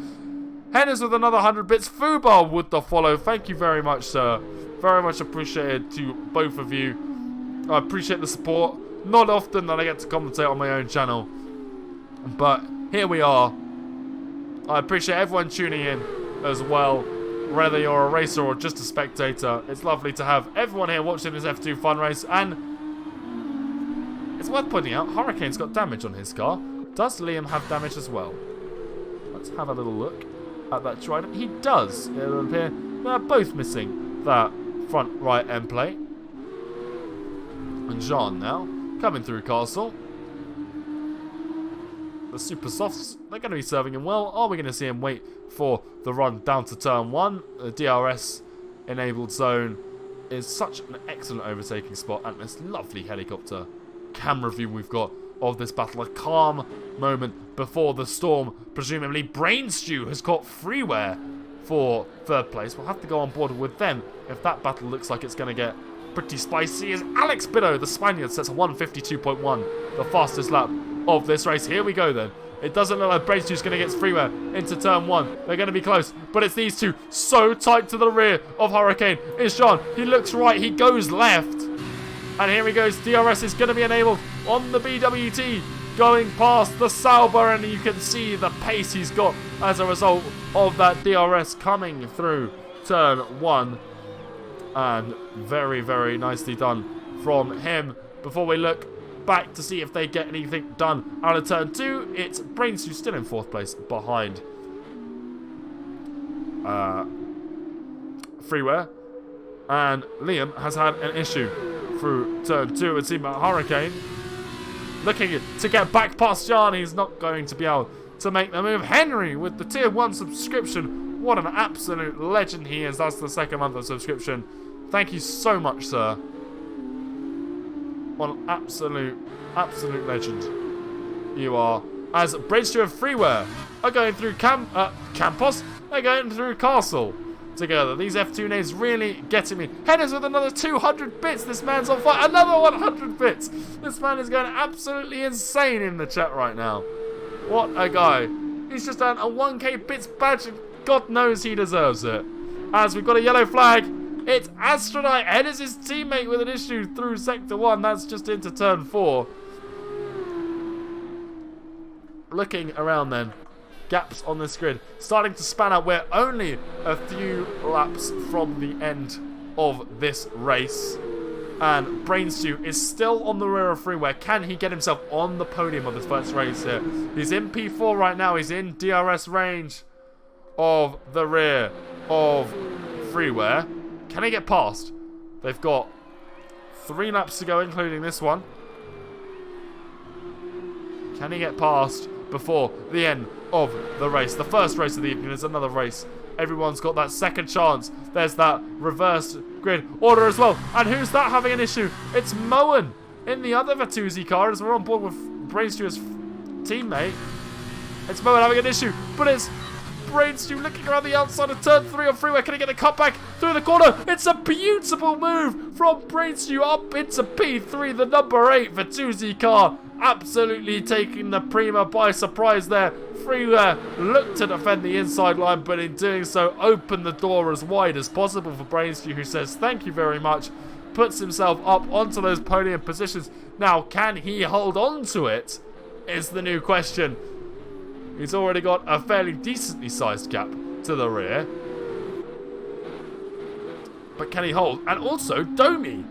Speaker 1: Hennis with another 100 bits. Fubar with the follow. Thank you very much, sir. Very much appreciated to both of you. I appreciate the support. Not often that I get to commentate on my own channel, but here we are. I appreciate everyone tuning in as well, whether you're a racer or just a spectator. It's lovely to have everyone here watching this F2 fun race, and it's worth pointing out, Hurricane's got damage on his car. Does Liam have damage as well? Let's have a little look at that Trident. He does. It'll appear they're both missing that front right end plate. And Jean now coming through Castle. The super softs, they're going to be serving him well. Are we going to see him wait for the run down to turn 1? The DRS enabled zone is such an excellent overtaking spot, and this lovely helicopter camera view we've got of this battle. A calm moment before the storm. Presumably Brainstew has got freeware for third place. We'll have to go on board with them if that battle looks like it's going to get pretty spicy. As Alex Biddo, the Spaniard, sets a 1:52.1, the fastest lap of this race. Here we go then. It doesn't look like Brainstew's going to get freeware into turn 1. They're going to be close, but it's these two so tight to the rear of Hurricane. It's Jean. He looks right. He goes left. And here he goes. DRS is going to be enabled on the BWT, going past the Sauber, and you can see the pace he's got as a result of that DRS coming through turn 1. And very, very nicely done from him. Before we look back to see if they get anything done out of turn 2, it's Brainstew still in 4th place behind Freeware. And Liam has had an issue through turn 2. It seems like Hurricane looking to get back past Jan. He's not going to be able to make the move. Henry with the tier 1 subscription. What an absolute legend he is. That's the 2nd month of subscription. Thank you so much, sir. What an absolute legend you are. As Brainstew and Freeware are going through Campos, they're going through Castle together. These F2 names really getting me. Hennis with another 200 bits. This man's on fire. Another 100 bits. This man is going absolutely insane in the chat right now. What a guy. He's just earned a 1k bits badge, and God knows he deserves it. As we've got a yellow flag, it's Astronaut. Hennis' his teammate with an issue through Sector 1. That's just into turn 4. Looking around then. Gaps on this grid starting to span out. We're only a few laps from the end of this race, and Brainstew is still on the rear of Freeware. Can he get himself on the podium of this first race here? He's in P4 right now. He's in DRS range of the rear of Freeware. Can he get past? They've got 3 laps to go, including this one. Can he get past before the end of the race? The first race of the evening is another race. Everyone's got that second chance. There's that reversed grid order as well. And who's that having an issue? It's Moen in the other Vattusi car, as we're on board with Brainstew's teammate. It's Moen having an issue, but it's Brainstew looking around the outside of turn 3 on Freeware. Can he get the cutback through the corner? It's a beautiful move from Brainstew up into P3, the number 8 Vattusi car. Absolutely taking the Prima by surprise there. Freeware looked to defend the inside line, but in doing so opened the door as wide as possible for Brainstew, who says thank you very much. Puts himself up onto those podium positions. Now, can he hold on to it is the new question. He's already got a fairly decently sized gap to the rear. But can he hold? And also, Domi.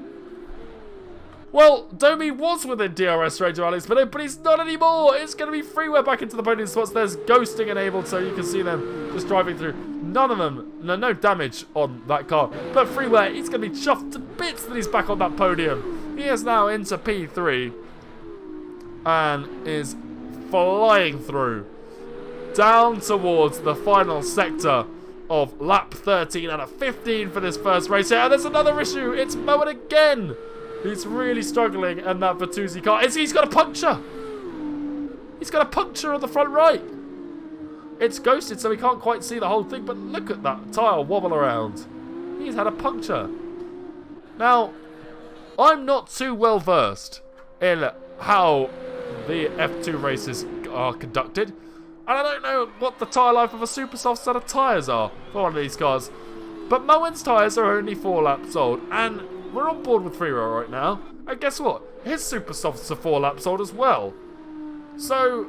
Speaker 1: Well, Domi was within DRS range of Alex Biddo, but he's not anymore. It's going to be Freeware back into the podium spots. There's ghosting enabled, so you can see them just driving through. None of them, no damage on that car. But Freeware, he's going to be chuffed to bits that he's back on that podium. He is now into P3. and is flying through down towards the final sector of lap 13 out of 15 for this first race here. And there's another issue. It's Moen again. He's really struggling in that Vituzi car. He's got a puncture. He's got a puncture on the front right. It's ghosted, so we can't quite see the whole thing, but look at that tyre wobble around. He's had a puncture. Now, I'm not too well versed in how the F2 races are conducted, and I don't know what the tyre life of a super soft set of tyres are for one of these cars. But Moen's tyres are only 4 laps old, and we're on board with Freewell right now. And guess what? His super softs are 4 laps old as well. So,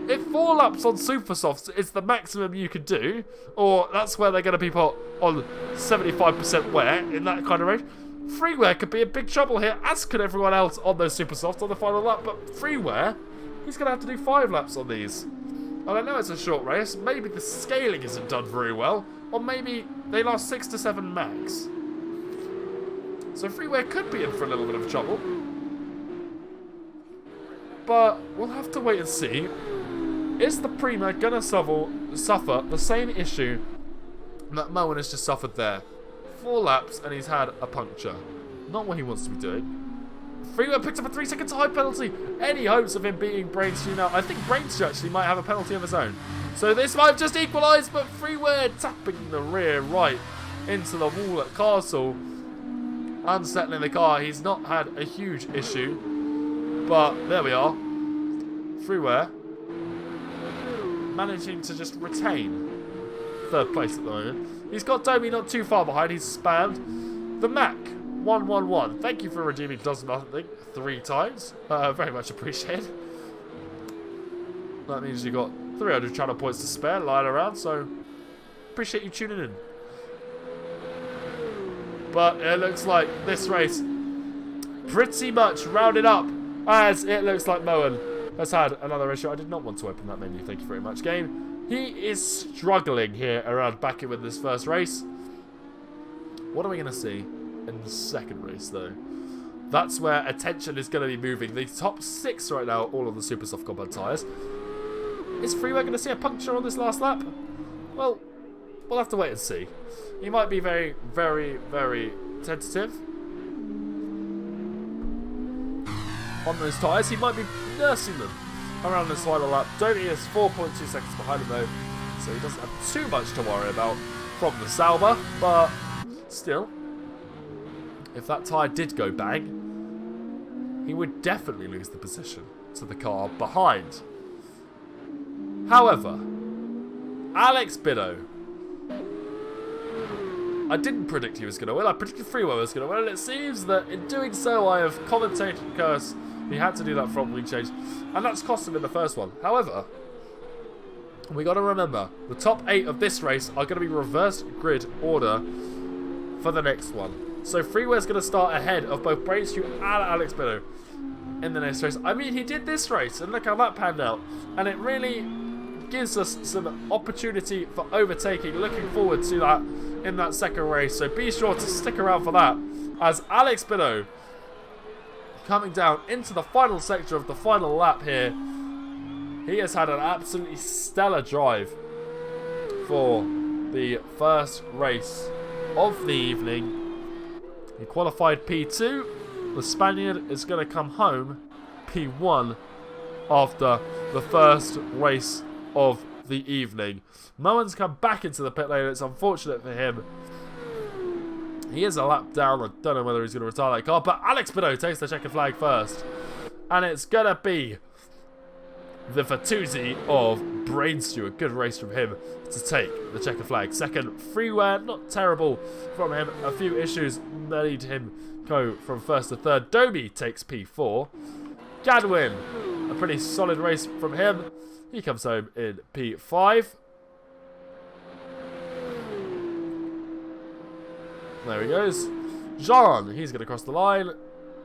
Speaker 1: if 4 laps on super softs is the maximum you can do, or that's where they're going to be put on 75% wear in that kind of range, Freewell could be in big trouble here, as could everyone else on those super softs on the final lap. But Freewell, he's going to have to do 5 laps on these. And I know it's a short race, maybe the scaling isn't done very well, or maybe they last 6 to 7 max. So Freewell could be in for a little bit of trouble. But we'll have to wait and see. Is the Prima going to suffer the same issue that Moen has just suffered there? 4 laps and he's had a puncture. Not what he wants to be doing. Freewell picked up a 3-second time penalty. Any hopes of him beating Brainstew now? I think Brainstew actually might have a penalty of his own. So this might have just equalised, but Freewell tapping the rear right into the wall at Castle. Unsettling the car. He's not had a huge issue. But there we are. Freewell managing to just retain 3rd place at the moment. He's got Domi not too far behind. He's spammed. The Mac 111. Thank you for redeeming does nothing 3 times. Very much appreciated. That means you got 300 channel points to spare lying around, so appreciate you tuning in. But it looks like this race pretty much rounded up, as it looks like Moen has had another issue. I did not want to open that menu, thank you very much, game. He is struggling here around backing with this first race. What are we going to see in the second race, though? That's where attention is going to be moving. The top 6 right now, all of the super soft compound tyres. Is Freewell going to see a puncture on this last lap? Well, we'll have to wait and see. He might be very, very, very tentative on those tyres. He might be nursing them around this final lap. Domi is 4.2 seconds behind him though, so he doesn't have too much to worry about from the Sauber. But still, if that tyre did go bang, he would definitely lose the position to the car behind. However, Alex Biddo, I didn't predict he was going to win. I predicted Freewell was going to win, and it seems that in doing so, I have commentated curse. He had to do that front wing change, and that's cost him in the first one. However, we got to remember, the top 8 of this race are going to be reverse grid order for the next one. So Freewell's going to start ahead of both Brainstew and Alex Biddo in the next race. I mean, he did this race, and look how that panned out. And it really gives us some opportunity for overtaking. Looking forward to that in that second race. So be sure to stick around for that, as Alex Biddo coming down into the final sector of the final lap here. He has had an absolutely stellar drive for the first race of the evening. He qualified P2. The Spaniard is going to come home P1 after the first race of the evening. Moen's come back into the pit lane. It's unfortunate for him. He is a lap down. I don't know whether he's going to retire that car, but Alex Biddo takes the checkered flag first. And it's going to be the Vituzi of Brainstew. A good race from him to take the checkered flag. Second, Freewell, not terrible from him. A few issues made him go from first to third. Domi takes P4. Gadwin, a pretty solid race from him. He comes home in P5. There he goes. Jean, he's going to cross the line.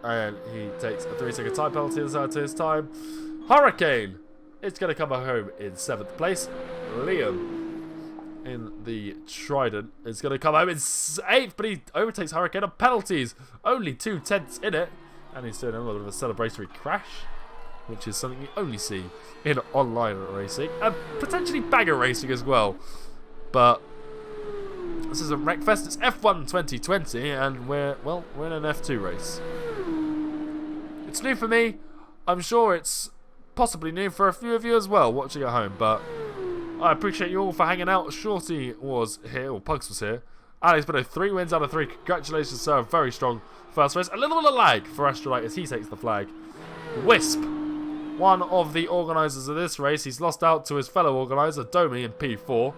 Speaker 1: And he takes a 3-second time penalty inside to his time. Hurricane, it's going to come home in 7th place. Liam, in the Trident, is going to come home in 8th. But he overtakes Hurricane on penalties. Only 2 tenths in it. And he's doing a little bit of a celebratory crash. which is something you only see in online racing and potentially bagger racing as well. But this is a Wreckfest. It's F1 2020, and we're in an F2 race. It's new for me. I'm sure it's possibly new for a few of you as well watching at home, but I appreciate you all for hanging out. Shorty was here, or Pugs was here. Alex Bedo, 3 wins out of 3. Congratulations, sir. Very strong first race. A little bit of lag for Astrolite as he takes the flag. Wisp, one of the organisers of this race. He's lost out to his fellow organiser, Domi, in P4.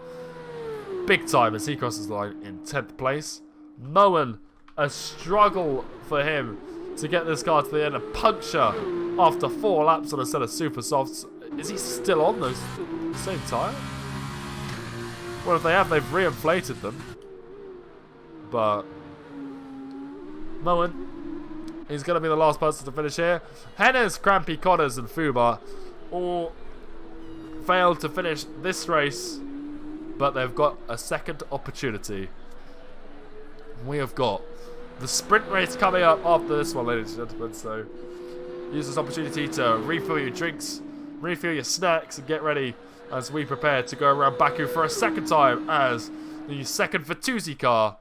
Speaker 1: Big time as he crosses the line in 10th place. Moen, a struggle for him to get this car to the end. A puncture after 4 laps on a set of super softs. Is he still on those same tyre? Well, if they have, they've re-inflated them. But Moen, he's going to be the last person to finish here. Hennes, Crampy, Connors and Fubar all failed to finish this race, but they've got a second opportunity. We have got the sprint race coming up after this one, ladies and gentlemen, so use this opportunity to refill your drinks, refill your snacks, and get ready as we prepare to go around Baku for a second time as the second Vitusi car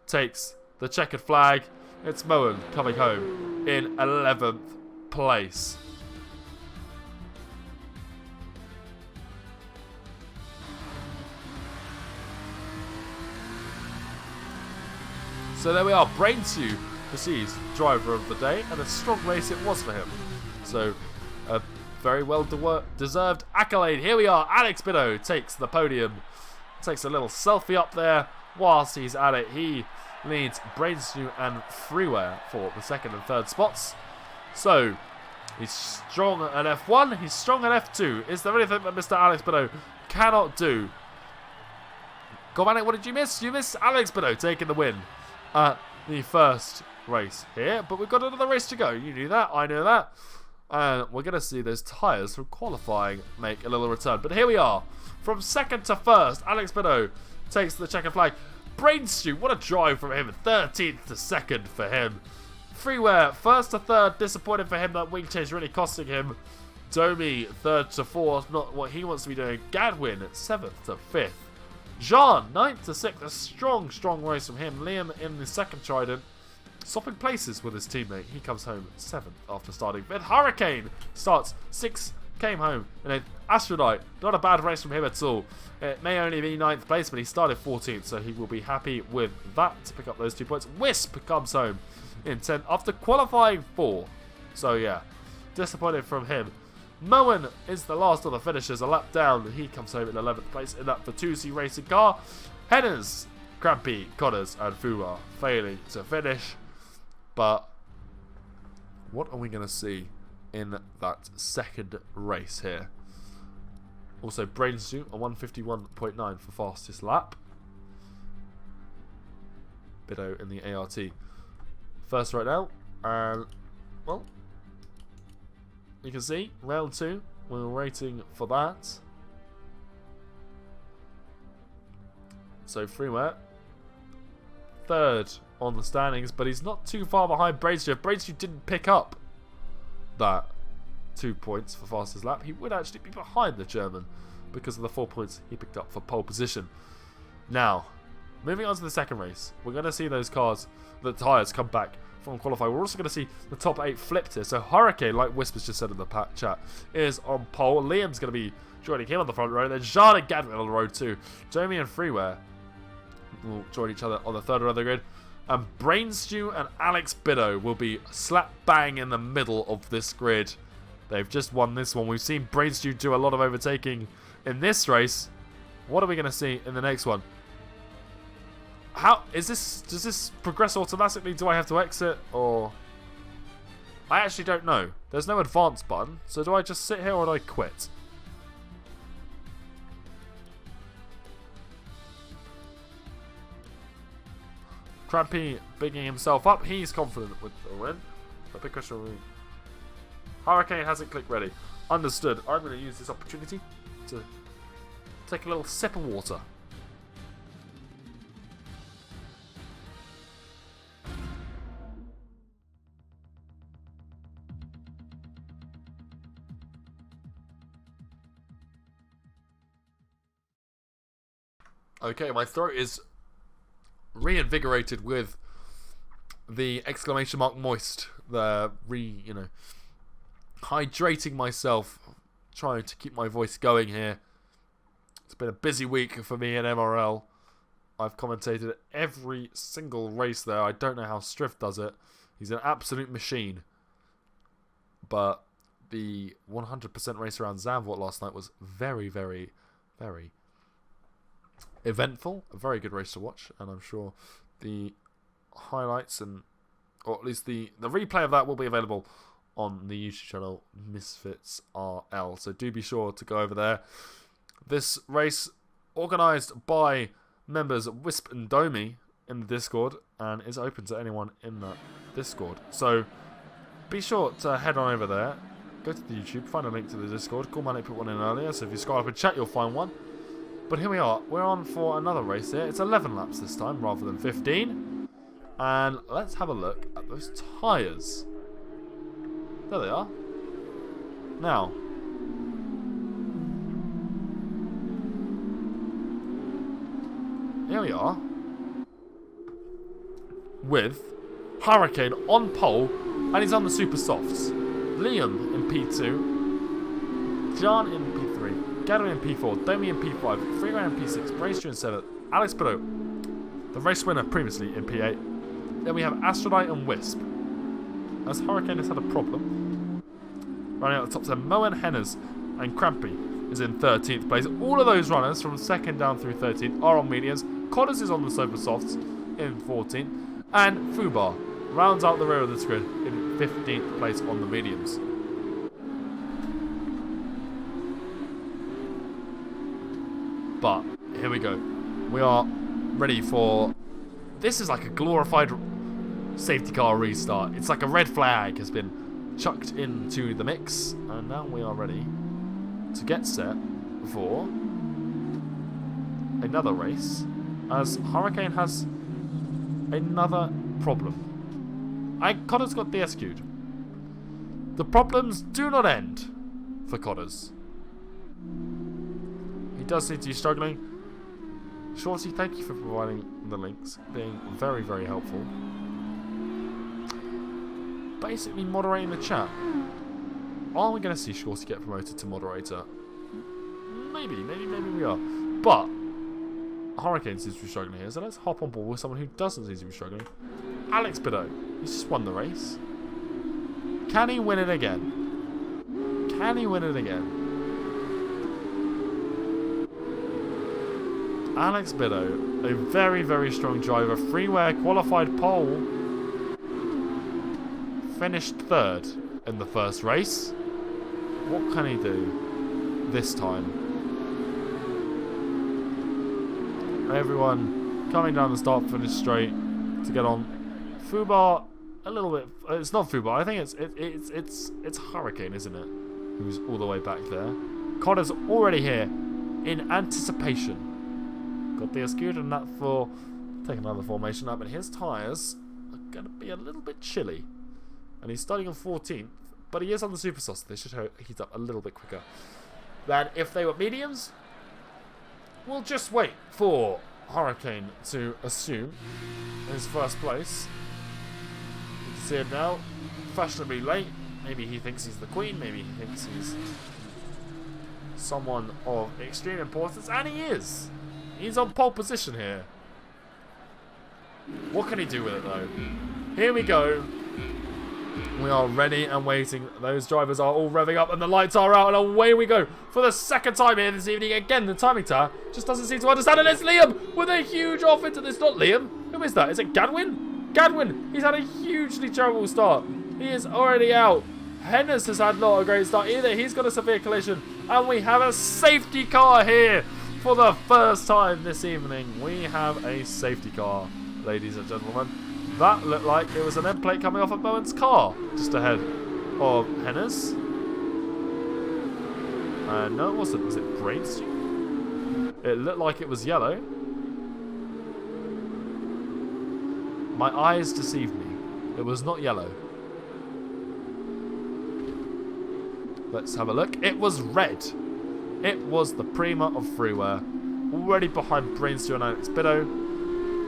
Speaker 1: takes the checkered flag. It's Moen coming home in 11th place. So there we are. Brainsu proceeds driver of the day, and a strong race it was for him. So a very well deserved accolade. Here we are. Alex Bido takes the podium, takes a little selfie up there. Whilst he's at it, he leads Brainsu and Freeware for the second and third spots. So he's strong at F1, he's strong at F2. Is there anything that Mr. Alex Bido cannot do? Commentated, what did you miss? You missed Alex Bido taking the win at the first race here, but we've got another race to go. You knew that, I knew that, and we're going to see those tyres from qualifying make a little return. But here we are, from second to first. Alex Bido takes the checkered flag. Brainstew, what a drive from him. 13th to second for him. Freeware, first to third. Disappointed for him, that wing change really costing him. Domi, third to fourth. Not what he wants to be doing. Gadwin, 7th to 5th. Jean, 9th to 6th. A strong, strong race from him. Liam in the second trident, swapping places with his teammate. He comes home 7th after starting 5th. Hurricane starts 6th, came home in 8th. Astrolite, not a bad race from him at all. It may only be 9th place, but he started 14th, so he will be happy with that to pick up those 2 points. Wisp comes home in 10th after qualifying 4. So yeah, disappointed from him. Moen is the last of the finishers, a lap down. He comes home in 11th place in that Vitusi racing car. Hennes, Crampy, Connors and Fuma failing to finish. But what are we going to see in that second race here? Also, Brainsuit, a 151.9 for fastest lap. Bido in the ART first right now. And, well, you can see, round 2, we're waiting for that. So, Freeware, third on the standings, but he's not too far behind Brainsuit. If Brainsuit didn't pick up that 2 points for fastest lap, he would actually be behind the German because of the 4 points he picked up for pole position. Now, moving on to the second race, we're going to see those cars, the tyres come back from qualifying. We're also going to see the top 8 flipped here. So Hurricane, like Whispers just said in the chat, is on pole. Liam's going to be joining him on the front row. Then Jean and Gadwin on the road too. Jamie and Freeware will join each other on the third row of the grid. And Brainstew and Alex Bido will be slap bang in the middle of this grid. They've just won this one. We've seen Brainstew do a lot of overtaking in this race. What are we going to see in the next one? How is this? Does this progress automatically? Do I have to exit, or I actually don't know. There's no advance button, so do I just sit here or do I quit? Crampy bigging himself up. He's confident with the win. A big question will be, Hurricane hasn't clicked ready. Understood. I'm going to use this opportunity to take a little sip of water. Okay, my throat is reinvigorated with the exclamation mark moist. Hydrating myself, trying to keep my voice going here. It's been a busy week for me in MRL. I've commentated every single race there. I don't know how Strift does it. He's an absolute machine. But the 100% race around Zandvoort last night was very, very, very eventful. A very good race to watch. And I'm sure the highlights or at least the replay of that will be available on the YouTube channel Misfits RL. So do be sure to go over there. This race organised by members Wisp and Domi in the Discord and is open to anyone in that Discord. So be sure to head on over there, go to the YouTube, find a link to the Discord. Cool Manic put one in earlier, so if you scroll up and chat, you'll find one. But here we are. We're on for another race here. It's 11 laps this time rather than 15. And let's have a look at those tyres. There they are. Now, here we are with Hurricane on pole, and he's on the super softs. Liam in P2, John in P3, Gary in P4, Domi in P5, Free in P6, Brace in 7th, Alex Pido, the race winner previously in P8. Then we have Astrodite and Wisp. As Hurricane has had a problem. Running out the top 10, Moen Henners and Crampy is in 13th place. All of those runners from 2nd down through 13th are on mediums. Connors is on the super softs in 14th. And Fubar rounds out the rear of the grid in 15th place on the mediums. But here we go. We are ready for... This is like a glorified safety car restart. It's like a red flag has been chucked into the mix. And now we are ready to get set for another race. As Hurricane has another problem. Connor's got DSQ'd. The problems do not end for Connors. He does seem to be struggling. Shorty, thank you for providing the links, being very, very helpful. Basically moderating the chat. Are we going to see Shorty get promoted to moderator? Maybe we are. But Hurricane seems to be struggling here, so let's hop on board with someone who doesn't seem to be struggling. Alex Pido. He's just won the race. Can he win it again? Can he win it again? Alex Pido, a very, very strong driver. Freeware qualified pole. Finished 3rd in the first race. What can he do this time? Everyone coming down the start finish straight to get on. Fubar a little bit. It's not Fubar. I think it's Hurricane, isn't it? Who's all the way back there. Connor's already here in anticipation. Got the skewed and that for take another formation up, and his tyres are gonna be a little bit chilly. And he's starting on 14th, but he is on the super sauce. They should heat up a little bit quicker than if they were mediums. We'll just wait for Hurricane to assume his first place. You can see it now. Fashionably late. Maybe he thinks he's the queen. Maybe he thinks he's someone of extreme importance. And he is. He's on pole position here. What can he do with it though? Here we go. We are ready and waiting. Those drivers are all revving up and the lights are out, and away we go for the second time here this evening. Again, the timing tower just doesn't seem to understand, and it's Liam with a huge off into this. Not Liam. Who is that? Is it Gadwin? Gadwin. He's had a hugely terrible start. He is already out. Hennes has had not a great start either. He's got a severe collision, and we have a safety car here for the first time this evening. We have a safety car, ladies and gentlemen. That looked like it was an end plate coming off of Bowen's car just ahead of Hennes. No, it wasn't. Was it Brainstein? It looked like it was yellow. My eyes deceived me. It was not yellow. Let's have a look. It was red. It was the Prima of Freeware. already behind Brainstew and Alex Biddo.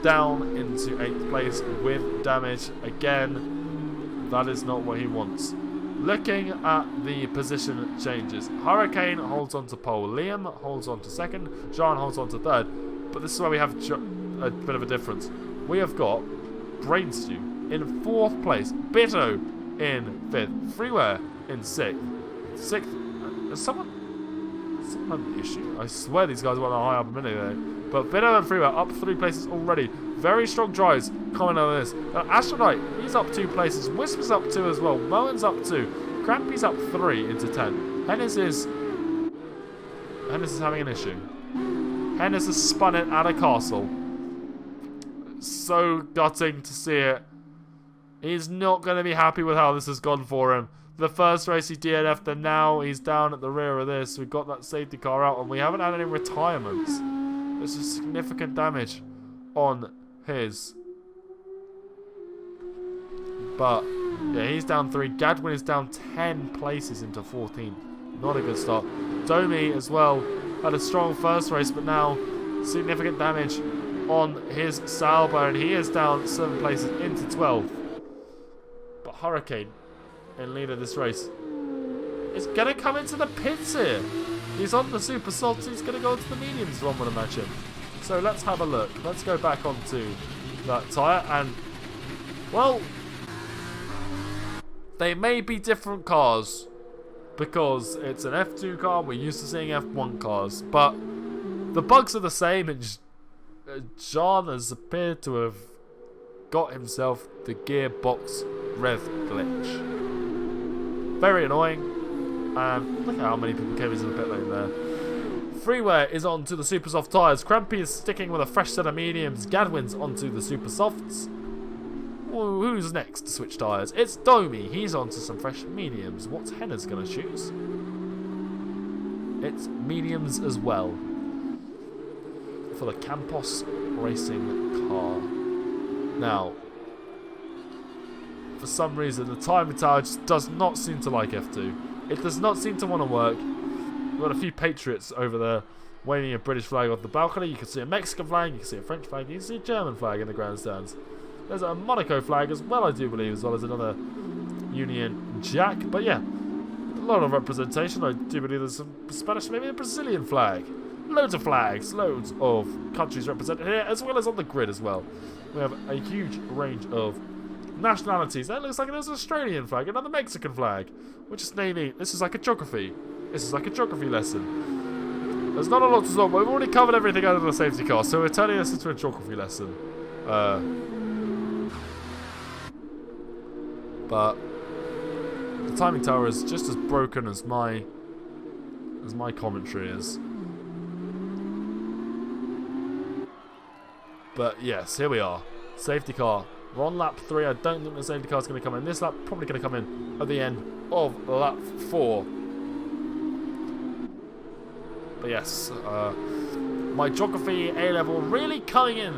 Speaker 1: Down into 8th place with damage. Again, that is not what he wants. Looking at the position changes. Hurricane holds on to pole. Liam holds on to 2nd. Jean holds on to 3rd. But this is where we have a bit of a difference. We have got Brainstew in 4th place. Biddo in 5th. Freeware in 6th. 6th. Has someone had an issue? I swear these guys went high up a minute ago. But Biddo and Freeware up 3 places already. Very strong drives coming out of this. Astronaut, he's up 2 places. Whisper's up 2 as well. Moen's up 2. Crampy's up 3 into 10. Hennis is having an issue. Hennis has spun it at a castle. So gutting to see it. He's not going to be happy with how this has gone for him. The first race he DNF'd, and now he's down at the rear of this. We've got that safety car out, and we haven't had any retirements. There's a significant damage on his. But, yeah, he's down 3. Gadwin is down 10 places into 14. Not a good start. Domi, as well, had a strong first race, but now significant damage on his Salbo, and he is down 7 places into 12. But Hurricane, in lead of this race, is going to come into the pits here. He's on the super softs. He's going to go into the mediums, one would imagine. So let's have a look. Let's go back onto that tyre, and, well, they may be different cars because it's an F2 car. We're used to seeing F1 cars, but the bugs are the same, and John has appeared to have got himself the gearbox rev glitch. Very annoying. And look at how many people came into the pit lane there. Freeware is on to the super soft tyres. Crampy is sticking with a fresh set of mediums. Gadwin's onto the super softs. Who's next to switch tyres? It's Domi. He's onto some fresh mediums. What's Henna's going to choose? It's mediums as well. For the Campos Racing car. Now, for some reason, the timing tower just does not seem to like F2. It does not seem to want to work. We've got a few Patriots over there waving a British flag off the balcony. You can see a Mexican flag, you can see a French flag, you can see a German flag in the grandstands. There's a Monaco flag as well, I do believe, as well as another Union Jack. But yeah, a lot of representation. I do believe there's some Spanish, maybe a Brazilian flag. Loads of flags, loads of countries represented here, as well as on the grid as well. We have a huge range of nationalities. That looks like there's an Australian flag, another Mexican flag, which is maybe, this is like a geography. This is like a geography lesson. There's not a lot to talk about. We've already covered everything out of the safety car, so we're turning this into a geography lesson. But the timing tower is just as broken as my commentary is. But yes, here we are. Safety car. We're on lap 3. I don't think the safety car is going to come in this lap. Probably going to come in at the end of lap 4. But yes, my geography A-level really coming in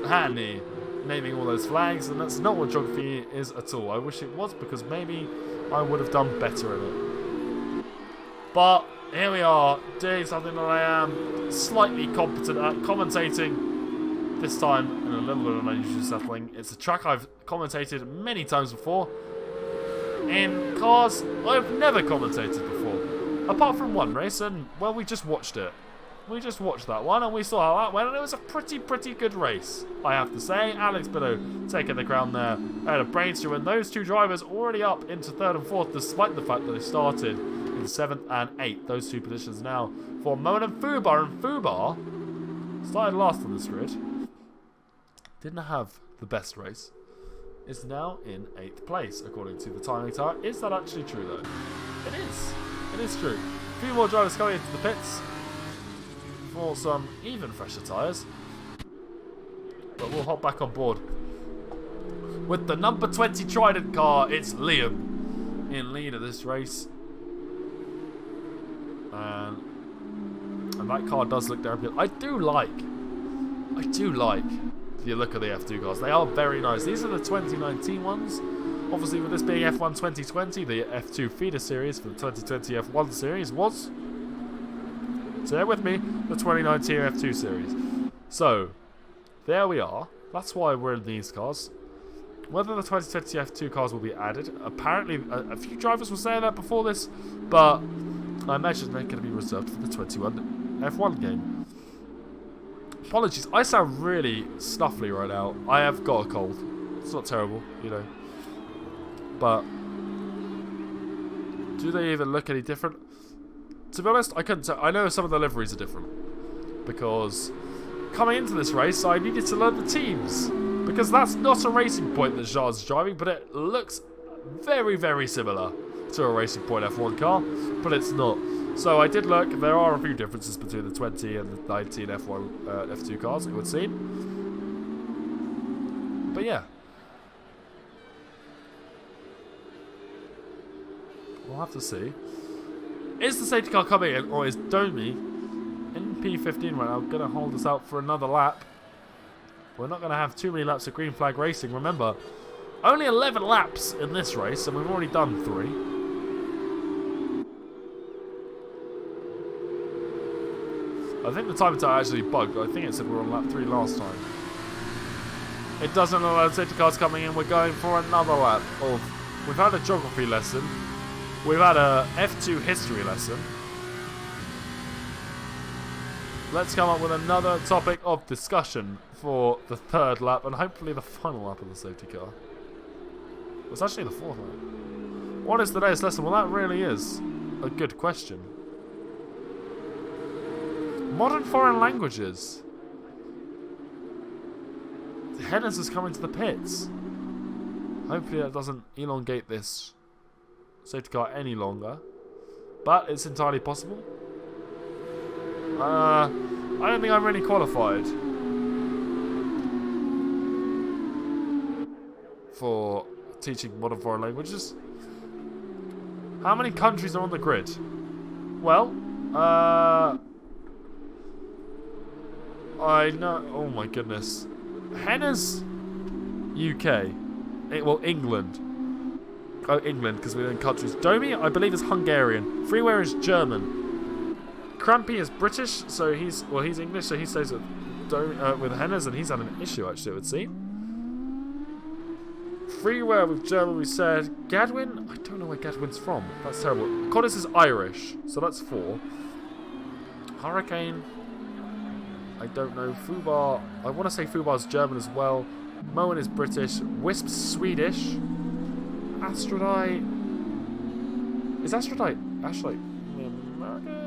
Speaker 1: handy, naming all those flags, and that's not what geography is at all. I wish it was, because maybe I would have done better in it. But here we are, doing something that I am slightly competent at, commentating. This time in a little bit of an unusual settling. It's a track I've commentated many times before. In cars I've never commentated before. Apart from one race, and, well, we just watched it. We just watched that one, and we saw how that went, and it was a pretty good race, I have to say. Alex Biddo taking the crown there ahead of Brainstew, and those two drivers already up into 3rd and 4th, despite the fact that they started in 7th and 8th. Those two positions now for Moen and Fubar, and Fubar started last on this grid. Didn't have the best race. Is now in 8th place, according to the timing tower. Is that actually true, though? It is. It is true. A few more drivers coming into the pits for some even fresher tyres. But we'll hop back on board. With the number 20 Trident car, it's Liam in lead of this race. And that car does look damn good. I do like the look of the F2 cars. They are very nice. These are the 2019 ones. Obviously, with this being F1 2020, the F2 feeder series for the 2020 F1 series was So they're with me, the 2019 F2 series. So, there we are. That's why we're in these cars. Whether the 2020 F2 cars will be added, apparently a few drivers were saying that before this, but I imagine they're going to be reserved for the 21 F1 game. Apologies, I sound really snuffly right now. I have got a cold. It's not terrible, you know. But do they even look any different? To be honest, I couldn't tell. I know some of the liveries are different. Because coming into this race, I needed to learn the teams. Because that's not a racing point that Jean's driving, but it looks very, very similar to a Racing Point F1 car. But it's not. So I did look. There are a few differences between the 20 and the 19 F1, F2 cars, it would seem. But yeah. We'll have to see. Is the safety car coming in, or is Domi in P15 right now going to hold us out for another lap? We're not going to have too many laps of green flag racing. Remember, only 11 laps in this race, and we've already done 3. I think the time attack actually bugged. I think it said we were on lap 3 last time. It doesn't allow the safety cars coming in. We're going for another lap of... We've had a geography lesson. We've had a F2 history lesson. Let's come up with another topic of discussion for the 3rd lap and hopefully the final lap of the safety car. It's actually the 4th lap. What is today's lesson? Well, that really is a good question. Modern foreign languages. Hennes is coming to the pits. Hopefully that doesn't elongate this safety car any longer. But it's entirely possible. I don't think I'm really qualified for teaching modern foreign languages. How many countries are on the grid? Well, I know. Oh my goodness. Henna's UK. Well, England. Oh, England, because we're in countries. Domi, I believe, is Hungarian. Freeware is German. Crampy is British, so he's English, so he stays with Hennes, and he's had an issue actually, it would seem. Freeware with German, we said. Gadwin, I don't know where Gadwin's from. That's terrible. Codis is Irish, so that's 4. Hurricane, I don't know. Fubar, I want to say Fubar's German as well. Moen is British. Wisp's Swedish. Astrodite. Is Astrodite American?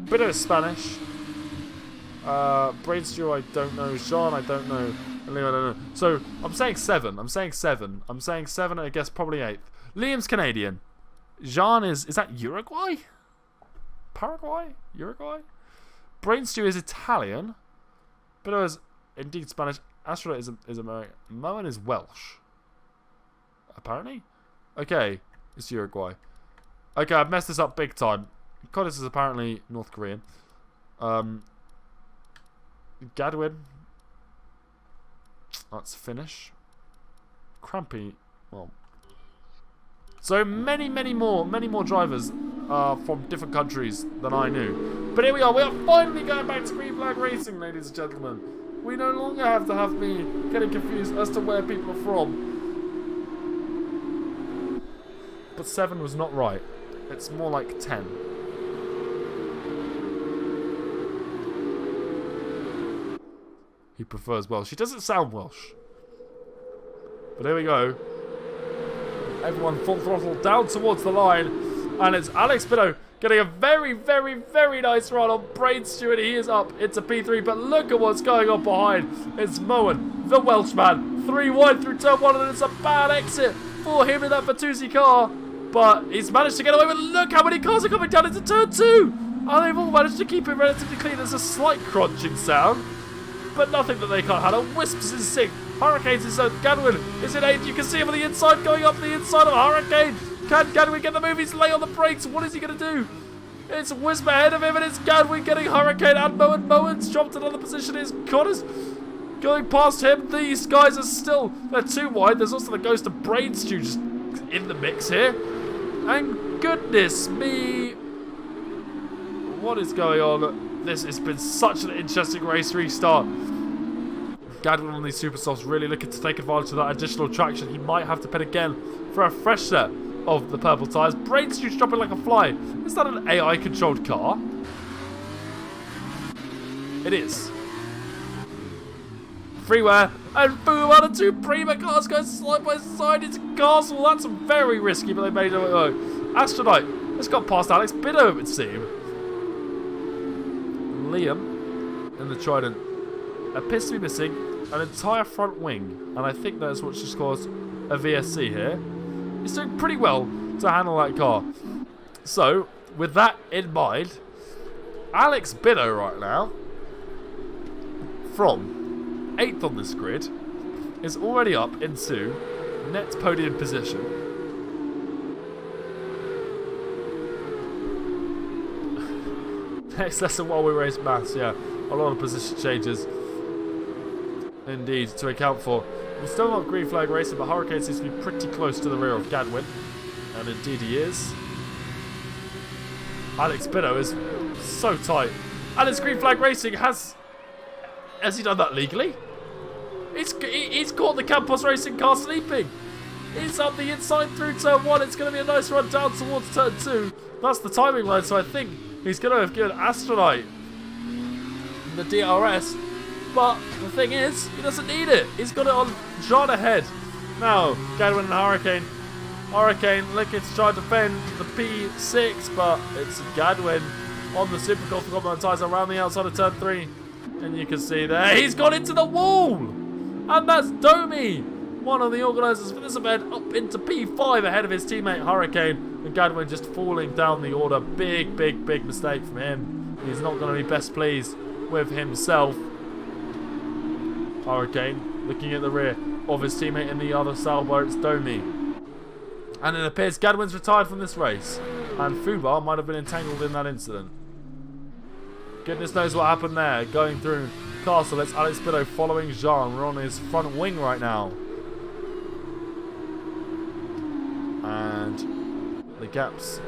Speaker 1: Bit of Spanish. Brainstew, I don't know. Jean, I don't know. Liam, I don't know. So I'm saying 7. I'm saying 7. I guess probably 8th. Liam's Canadian. Jean is that Uruguay? Paraguay? Uruguay? Brainstew is Italian. But it was indeed Spanish. Astrodite is American. Moen is Welsh. Apparently. Okay, it's Uruguay. Okay, I've messed this up big time. Codis is apparently North Korean. Gadwin. That's Finnish. Crampy. Well. So many more drivers from different countries than I knew. But here we are. We are finally going back to green flag racing, ladies and gentlemen. We no longer have to have me getting confused as to where people are from. But 7 was not right. It's more like 10. He prefers Welsh. He doesn't sound Welsh. But here we go. Everyone full throttle down towards the line. And it's Alex Bido getting a very nice run on Brainstew. And he is up into P3. But look at what's going on behind. It's Moen, the Welshman. 3 wide through turn 1. And it's a bad exit for him in that Bertuzzi car. But he's managed to get away with. Look how many cars are coming down into turn 2. And they've all managed to keep it relatively clean. There's a slight crunching sound, but nothing that they can't handle. Wisps in 6th. Hurricanes in 7th. Gadwin is in 8th. You can see him on the inside, going up the inside of Hurricane. Can Gadwin get the move? He's late on the brakes. What is he going to do? It's Wisp ahead of him, and it's Gadwin getting Hurricane and Moen. Moen's dropped another position. It's Connors going past him. These guys are still... They're too wide. There's also the ghost of Brainstew just in the mix here. And goodness me, What is going on? This has been such an interesting race restart. Gadwin on these super softs really looking to take advantage of that additional traction. He might have to pit again for a fresh set of the purple tyres. Brains shoots dropping like a fly. Is that an AI controlled car? It is. Freeware, and boom, out of two Prima cars going side by side into Castle. That's very risky, but they made it work. Astronaut has got past Alex Biddo, it would seem. Liam in the Trident appears to be missing an entire front wing, and I think that's what just caused a VSC here. He's doing pretty well to handle that car. So, with that in mind, Alex Biddo right now, from 8th on this grid, is already up into net podium position. Next lesson while we race maths, yeah. A lot of position changes, indeed, to account for. We're still not green flag racing, but Hurricane seems to be pretty close to the rear of Gadwin. And indeed he is. Alex Biddo is so tight. And his green flag racing has he done that legally? He's caught the Campos Racing car sleeping. He's up the inside through turn 1. It's going to be a nice run down towards turn 2. That's the timing line, so I think he's going to have given Astronaut the DRS. But the thing is, he doesn't need it. He's got it on John ahead. Now, Gadwin and Hurricane. Hurricane looking to try to defend the P6, but it's Gadwin on the Supercar for Common tyres around the outside of turn 3. And you can see there, he's gone into the wall! And that's Domi, one of the organisers for this event, up into P5 ahead of his teammate Hurricane. And Gadwin just falling down the order. Big mistake from him. He's not going to be best pleased with himself. Hurricane looking at the rear of his teammate in the other sailboat, it's Domi. And it appears Gadwin's retired from this race. And Fubar might have been entangled in that incident. Goodness knows what happened there. Going through Castle, it's Alex Biddo following Jean. We're on his front wing right now. And the gap's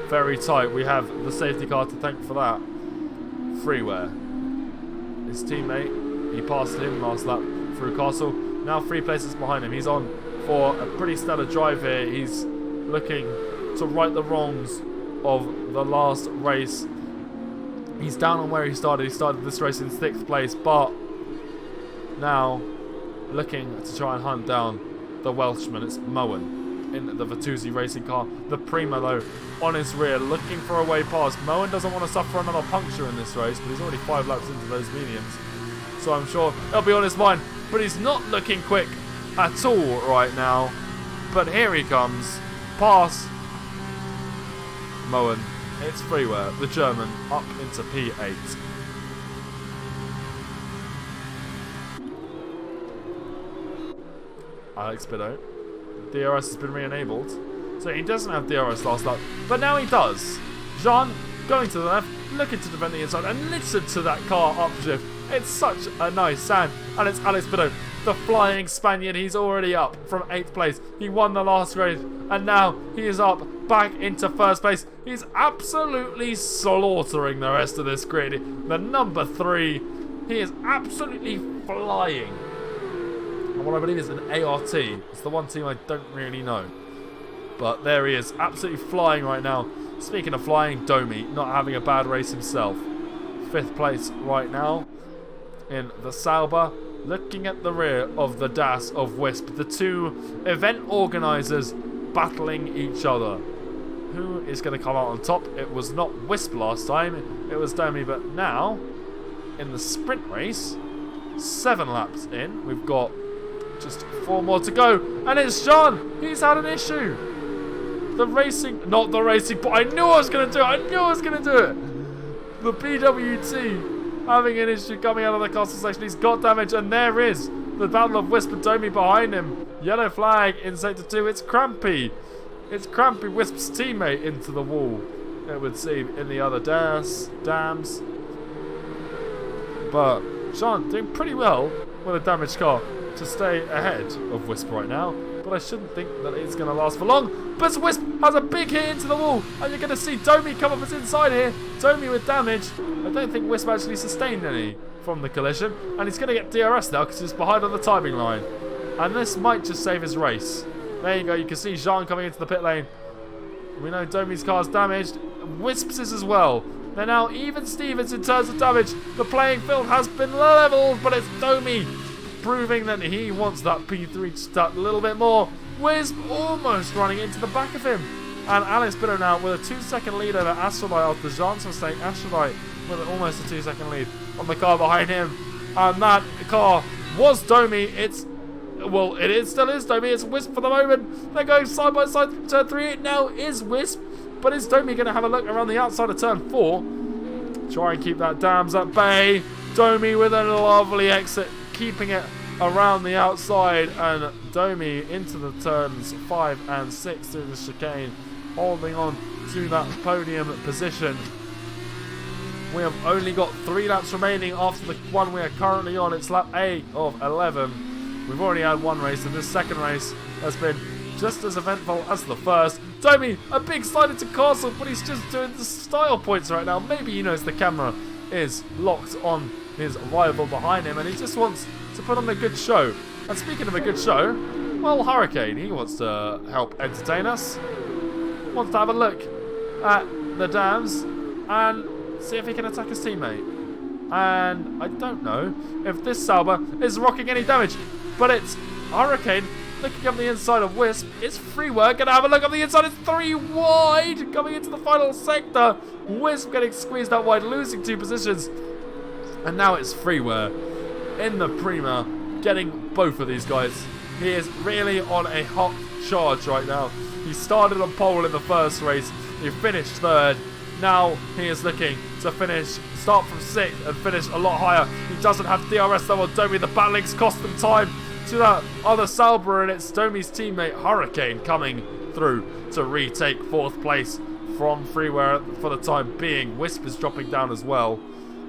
Speaker 1: very tight. We have the safety car to thank for that. Freeware. His teammate, he passed him last lap through Castle. Now 3 places behind him. He's on for a pretty stellar drive here. He's looking to right the wrongs of the last race. He's down on where he started. He started this race in 6th place, but now looking to try and hunt down the Welshman. It's Moen in the Vitusi racing car. The Prima, though, on his rear, looking for a way past. Moen doesn't want to suffer another puncture in this race, but he's already 5 laps into those mediums. So I'm sure he'll be on his mind. But he's not looking quick at all right now. But here he comes. Past Moen. It's Freeware, the German, up into P8. Alex Biddo. DRS has been re-enabled. So he doesn't have DRS last lap, but now he does. Jean going to the left, looking to defend the inside, and listen to that car upshift. It's such a nice sound. And it's Alex Biddo, the flying Spaniard. He's already up from 8th place. He won the last race, and now he is up back into 1st place. He's absolutely slaughtering the rest of this grid. The number 3, he is absolutely flying. And what I believe is an ART. It's the one team I don't really know. But there he is, absolutely flying right now. Speaking of flying, Domi not having a bad race himself. 5th place right now in the Sauber. Looking at the rear of the DAS of Wisp. The 2 event organisers battling each other. Who is going to come out on top? It was not Wisp last time. It was Domi. But now, in the sprint race, 7 laps in, we've got just 4 more to go. And it's Jean. He's had an issue. The racing, not the racing, but I knew I was going to do it. I knew I was going to do it. The PWT having an issue coming out of the castle section. He's got damage, and there is the battle of Wisp and Domi behind him. Yellow flag in sector 2. It's Crampy. It's Crampy, Wisp's teammate, into the wall, it would seem, in the other dams. But Jean doing pretty well with a damaged car to stay ahead of Wisp right now. But but I shouldn't think that it's going to last for long. But Wisp has a big hit into the wall, and you're going to see Domi come up as inside here. Domi with damage. I don't think Wisp actually sustained any from the collision, and he's going to get DRS now because he's behind on the timing line. And this might just save his race. There you go, you can see Jean coming into the pit lane. We know Domi's car's damaged. Wisp's is as well. They're now even Stevens in terms of damage. The playing field has been leveled, but it's Domi proving that he wants that P3 just that little bit more. Wisp almost running into the back of him. And Alex Bitter now with a 2-second lead over Astrolite after Jean's mistake. Astrolite with almost a 2-second lead on the car behind him. And that car was Domi. Well, still is Domi. It's Wisp for the moment. They're going side by side from turn 3. It now is Wisp. But is Domi going to have a look around the outside of turn 4? Try and keep that Dams at bay. Domi with a lovely exit, keeping it around the outside. And Domi into the turns 5 and 6 through the chicane, holding on to that podium position. We have only got 3 laps remaining after the one we are currently on. It's lap 8 of 11. We've already had 1 race, and this second race has been just as eventful as the first. Domi, a big slide into Castle, but he's just doing the style points right now. Maybe he knows the camera is locked on his rival behind him, and he just wants to put on a good show. And speaking of a good show, well, Hurricane, he wants to help entertain us. Wants to have a look at the Dams and see if he can attack his teammate. And I don't know if this Sauber is rocking any damage, but it's Hurricane looking up the inside of Wisp. It's Freeware gonna have a look up the inside. It's 3 wide coming into the final sector. Wisp getting squeezed out wide, losing 2 positions. And now it's Freeware in the Prima, getting both of these guys. He is really on a hot charge right now. He started on pole in the first race. He finished 3rd. Now he is looking to start from 6th and finish a lot higher. He doesn't have DRS though on Domi. The battling's cost them time to that other Sauber, and it's Domi's teammate Hurricane coming through to retake 4th place from Freeware for the time being. Wisp is dropping down as well,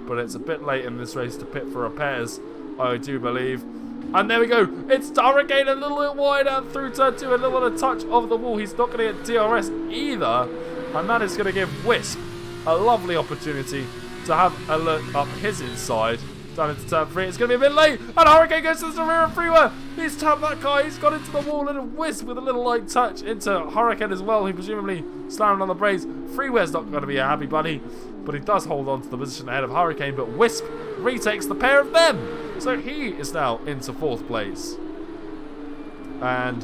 Speaker 1: but it's a bit late in this race to pit for repairs, I do believe. And there we go. It's Hurricane a little bit wide out through turn 2, a little bit of touch of the wall. He's not going to get DRS either, and that is going to give Wisp a lovely opportunity to have a look up his inside. Down into turn 3. It's going to be a bit late, and Hurricane goes to the rear of Freeware. He's tapped that car. He's got into the wall, and a Wisp with a little light touch into Hurricane as well. He presumably slammed on the brakes. Freeware's not going to be a happy bunny, but he does hold on to the position ahead of Hurricane. But Wisp retakes the pair of them, so he is now into 4th place. And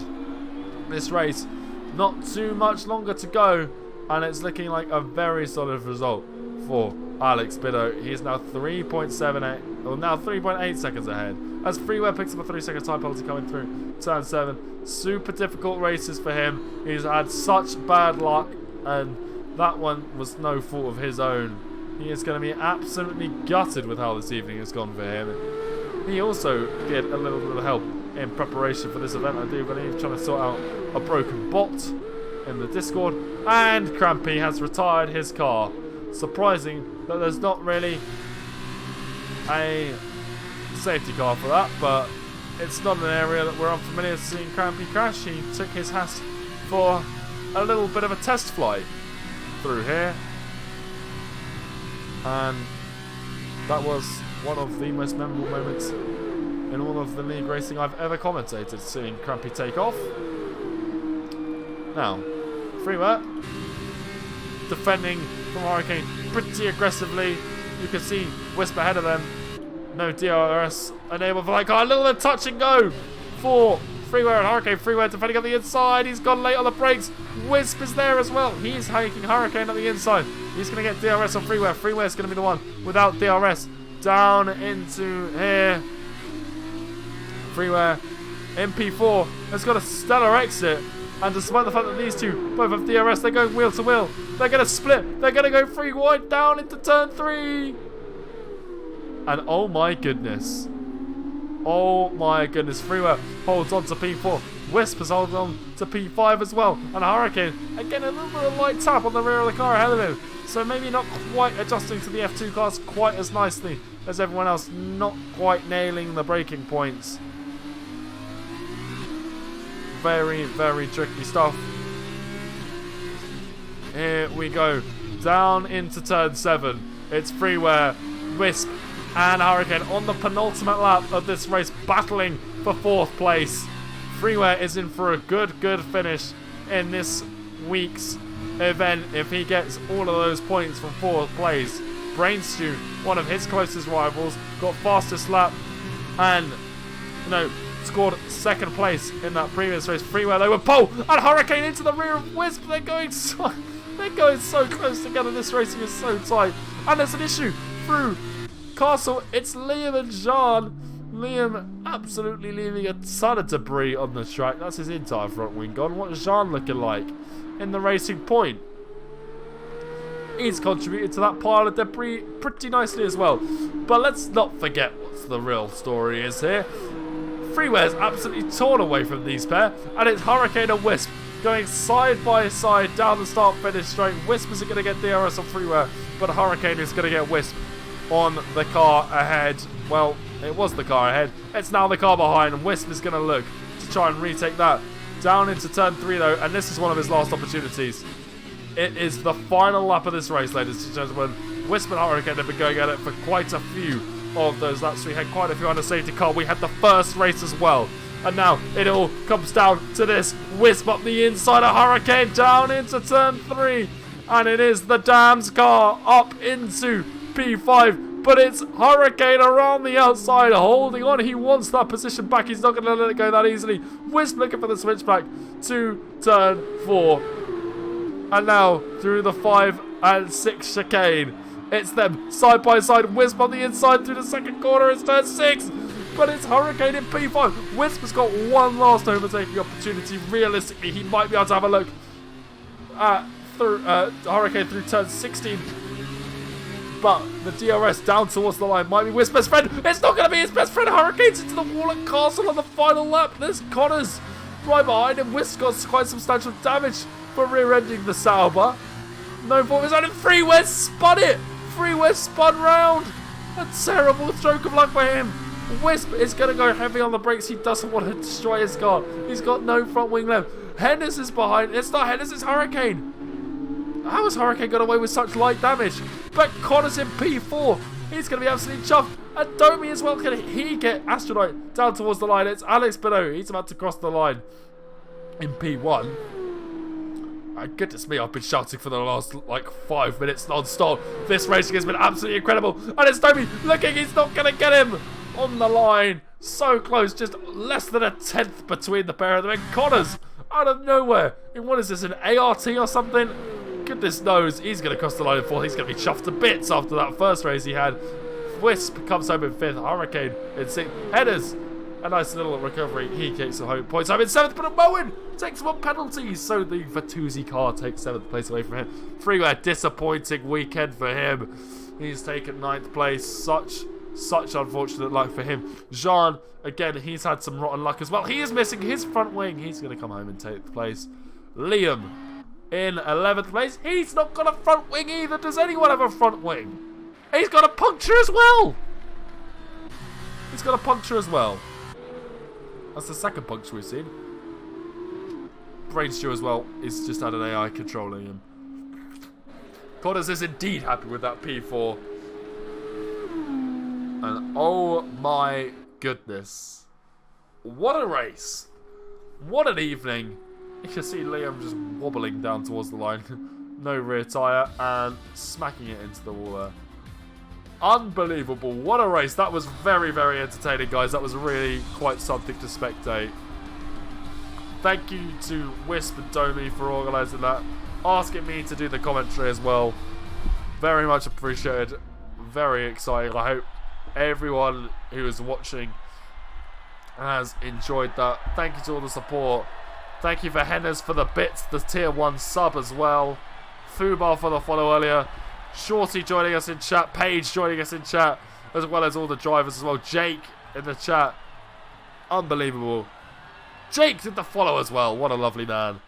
Speaker 1: this race, not too much longer to go, and it's looking like a very solid result for Alex Biddo. He is now 3.78, or now 3.8 seconds ahead, as Freeware picks up a 3-second time penalty coming through turn 7. Super difficult races for him. He's had such bad luck, and that one was no fault of his own. He is going to be absolutely gutted with how this evening has gone for him. He also did a little bit of help in preparation for this event, I do believe, trying to sort out a broken bot in the Discord. And Crampy has retired his car. Surprising that there's not really a safety car for that, but it's not an area that we're unfamiliar with seeing Crampy crash. He took his hat for a little bit of a test flight through here, and that was one of the most memorable moments in all of the league racing I've ever commentated, seeing Crampy take off. Now, Freeware defending from Hurricane pretty aggressively. You can see Wisp ahead of them. No DRS enabled for that car. A little bit touch and go for Freeware and Hurricane. Freeware defending on the inside. He's gone late on the brakes. Wisp is there as well. He's hiking Hurricane on the inside. He's going to get DRS on Freeware. Freeware is going to be the one without DRS. Down into here. Freeware MP4 has got a stellar exit. And despite the fact that these two both have DRS, they're going wheel to wheel. They're going to split. They're going to go 3 wide down into turn 3. And oh my goodness. Oh my goodness. Freeware holds on to P4. Wisp has held on to P5 as well. And Hurricane, again, a little bit of light tap on the rear of the car ahead of him. So maybe not quite adjusting to the F2 class quite as nicely as everyone else. Not quite nailing the braking points. very, very tricky stuff. Here we go. Down into turn 7. It's Freeware, Wisp, and Hurricane on the penultimate lap of this race, battling for 4th place. Freeware is in for a good finish in this week's event if he gets all of those points from 4th place. Brainstew, one of his closest rivals, got fastest lap and scored 2nd place in that previous race. Freeware though with pole and Hurricane into the rear of Wisp. They're going so close together. This racing is so tight, and there's an issue through Castle. It's Liam and Jean. Liam absolutely leaving a ton of debris on the track. That's his entire front wing gone. What's Jean looking like in the Racing Point? He's contributed to that pile of debris pretty nicely as well. But let's not forget what the real story is here. Freeware's absolutely torn away from these pair, and it's Hurricane and Wisp going side by side down the start-finish straight. Wisp isn't going to get DRS on Freeware, but Hurricane is going to get Wisp on the car ahead. Well, it was the car ahead. It's now the car behind, and Wisp is going to look to try and retake that. Down into turn 3 though, and this is one of his last opportunities. It is the final lap of this race, ladies and gentlemen. Wisp and Hurricane have been going at it for quite a few of those laps. We had quite a few on a safety car. We had the first race as well. And now it all comes down to this. Wisp up the inside of Hurricane down into turn 3. And it is the Dams car up into P5. But it's Hurricane around the outside holding on. He wants that position back. He's not going to let it go that easily. Wisp looking for the switch back to turn 4. And now through the 5 and 6 chicane. It's them side by side. Wisp on the inside through the 2nd corner. It's turn 6. But it's Hurricane in P5. Wisp has got one last overtaking opportunity. Realistically, he might be able to have a look at Hurricane through turn 16. But the DRS down towards the line might be Wisp's best friend. It's not going to be his best friend. Hurricane's into the wall at Castle on the final lap. There's Connors right behind him. Wisp got quite substantial damage for rear-ending the Sauber. No fault of his own. And Freeware spun it. Freeware spun round. A terrible stroke of luck for him. Wisp is going to go heavy on the brakes. He doesn't want to destroy his car. He's got no front wing left. Hennis is behind. It's not Hennis, it's Hurricane. How has Hurricane got away with such light damage? But Connor's in P4. He's going to be absolutely chuffed. And Domi as well. Can he get Astronaut down towards the line? It's Alex Beneau. He's about to cross the line in P1. My goodness me, I've been shouting for the last 5 minutes non-stop. This racing has been absolutely incredible. And it's Domi looking. He's not going to get him on the line. So close. Just less than a 10th between the pair of them. And Connors out of nowhere. What is this, an ART or something? Goodness knows, he's going to cross the line in 4th. He's going to be chuffed to bits after that first race he had. Wisp comes home in 5th. Hurricane in 6th. Headers, a nice little recovery. He takes some home points. I'm in 7th, but Moen takes 1 penalty. So the Vatuzi car takes 7th place away from him. Freeware, disappointing weekend for him. He's taken 9th place. Such unfortunate luck for him. Jean, again, he's had some rotten luck as well. He is missing his front wing. He's going to come home in 10th place. Liam in 11th place. He's not got a front wing either. Does anyone have a front wing? He's got a puncture as well. He's got a puncture as well. That's the 2nd puncture we've seen. Brainstew as well. He's just had an AI controlling him. Connors is indeed happy with that P4. And oh my goodness. What a race. What an evening. You can see Liam just wobbling down towards the line. No rear tyre and smacking it into the wall there. Unbelievable. What a race. That was very, very entertaining, guys. That was really quite something to spectate. Thank you to Wisp and Domi for organising that. Asking me to do the commentary as well. Very much appreciated. Very exciting. I hope everyone who is watching has enjoyed that. Thank you to all the support. Thank you for Hennes for the bits, the tier 1 sub as well. Fubar for the follow earlier. Shorty joining us in chat. Paige joining us in chat. As well as all the drivers as well. Jake in the chat. Unbelievable. Jake did the follow as well. What a lovely man.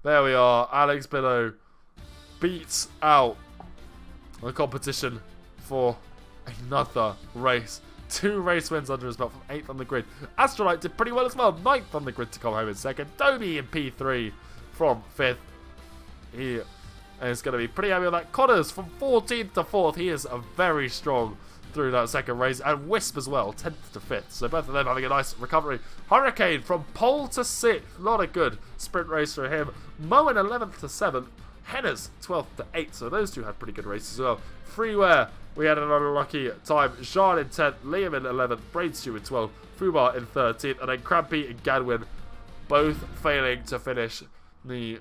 Speaker 1: There we are. Alex Beneau beats out the competition for another race. 2 race wins under his belt from 8th on the grid. Astrolite did pretty well as well. 9th on the grid to come home in 2nd. Domi in P3 from 5th. He is going to be pretty happy with that. Connors from 14th to 4th. He is very strong through that 2nd race. And Wisp as well, 10th to 5th. So both of them having a nice recovery. Hurricane from pole to 6th. Not a good sprint race for him. Moen 11th to 7th. Henners 12th to 8th. So those two had pretty good races as well. Freeware, we had an unlucky time. Jean in 10th. Liam in 11th. Braidstew in 12th. Fubar in 13th. And then Crampy and Gadwin both failing to finish the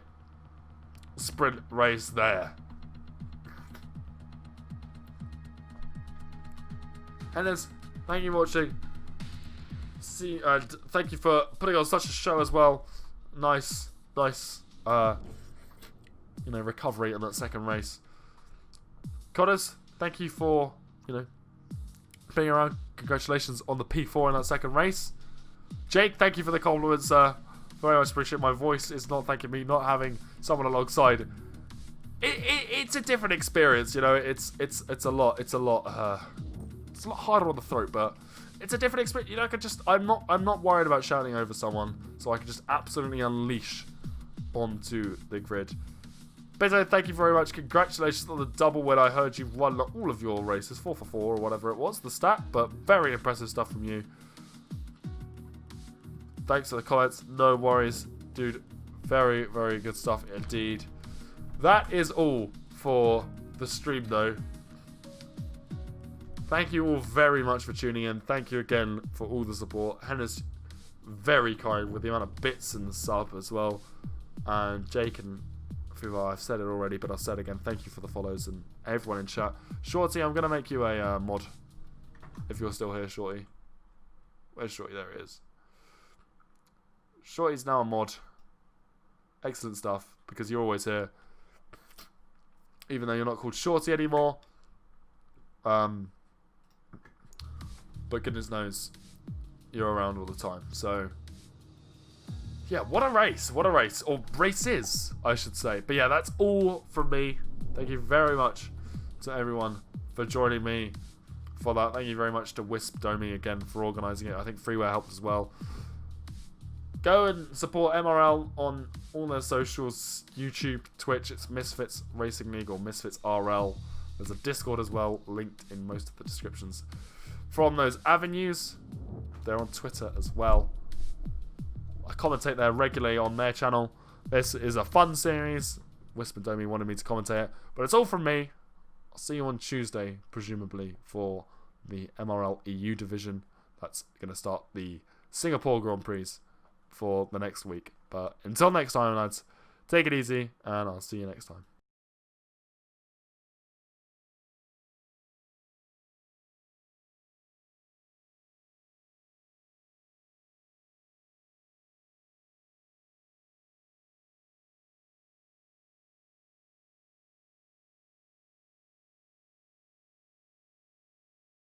Speaker 1: sprint race there. Henners, thank you for watching. And thank you for putting on such a show as well. Nice, recovery on that 2nd race. Connors, thank you for, being around. Congratulations on the P4 in that 2nd race. Jake, thank you for the compliments. Very much appreciate. My voice is not thanking me, not having someone alongside. It's a different experience, It's a lot harder on the throat, but it's a different experience. I'm not worried about shouting over someone, so I can just absolutely unleash onto the grid. Beto, thank you very much. Congratulations on the double win. I heard you've won all of your races, 4 for 4 or whatever it was, the stat, but very impressive stuff from you. Thanks for the comments. No worries, dude. Very, very good stuff indeed. That is all for the stream, though. Thank you all very much for tuning in. Thank you again for all the support. Henna's very kind with the amount of bits in the sub as well. And Jake and Fubar, I've said it already, but I'll say it again. Thank you for the follows and everyone in chat. Shorty, I'm going to make you a mod. If you're still here, Shorty. Where's Shorty? There he is. Shorty's now a mod. Excellent stuff, because you're always here. Even though you're not called Shorty anymore. But goodness knows, you're around all the time. So, yeah, what a race. What a race. Or races, I should say. But yeah, that's all from me. Thank you very much to everyone for joining me for that. Thank you very much to Wisp Domi again for organising it. I think Freeware helped as well. Go and support MRL on all their socials, YouTube, Twitch. It's Misfits Racing League or Misfits RL. There's a Discord as well, linked in most of the descriptions from those avenues. They're on Twitter as well. I commentate there regularly on their channel. This is a fun series. Wisp and Domi wanted me to commentate it, but it's all from me. I'll see you on Tuesday, presumably, for the MRL EU division. That's going to start the Singapore Grand Prix for the next week. But until next time, lads, take it easy, and I'll see you next time.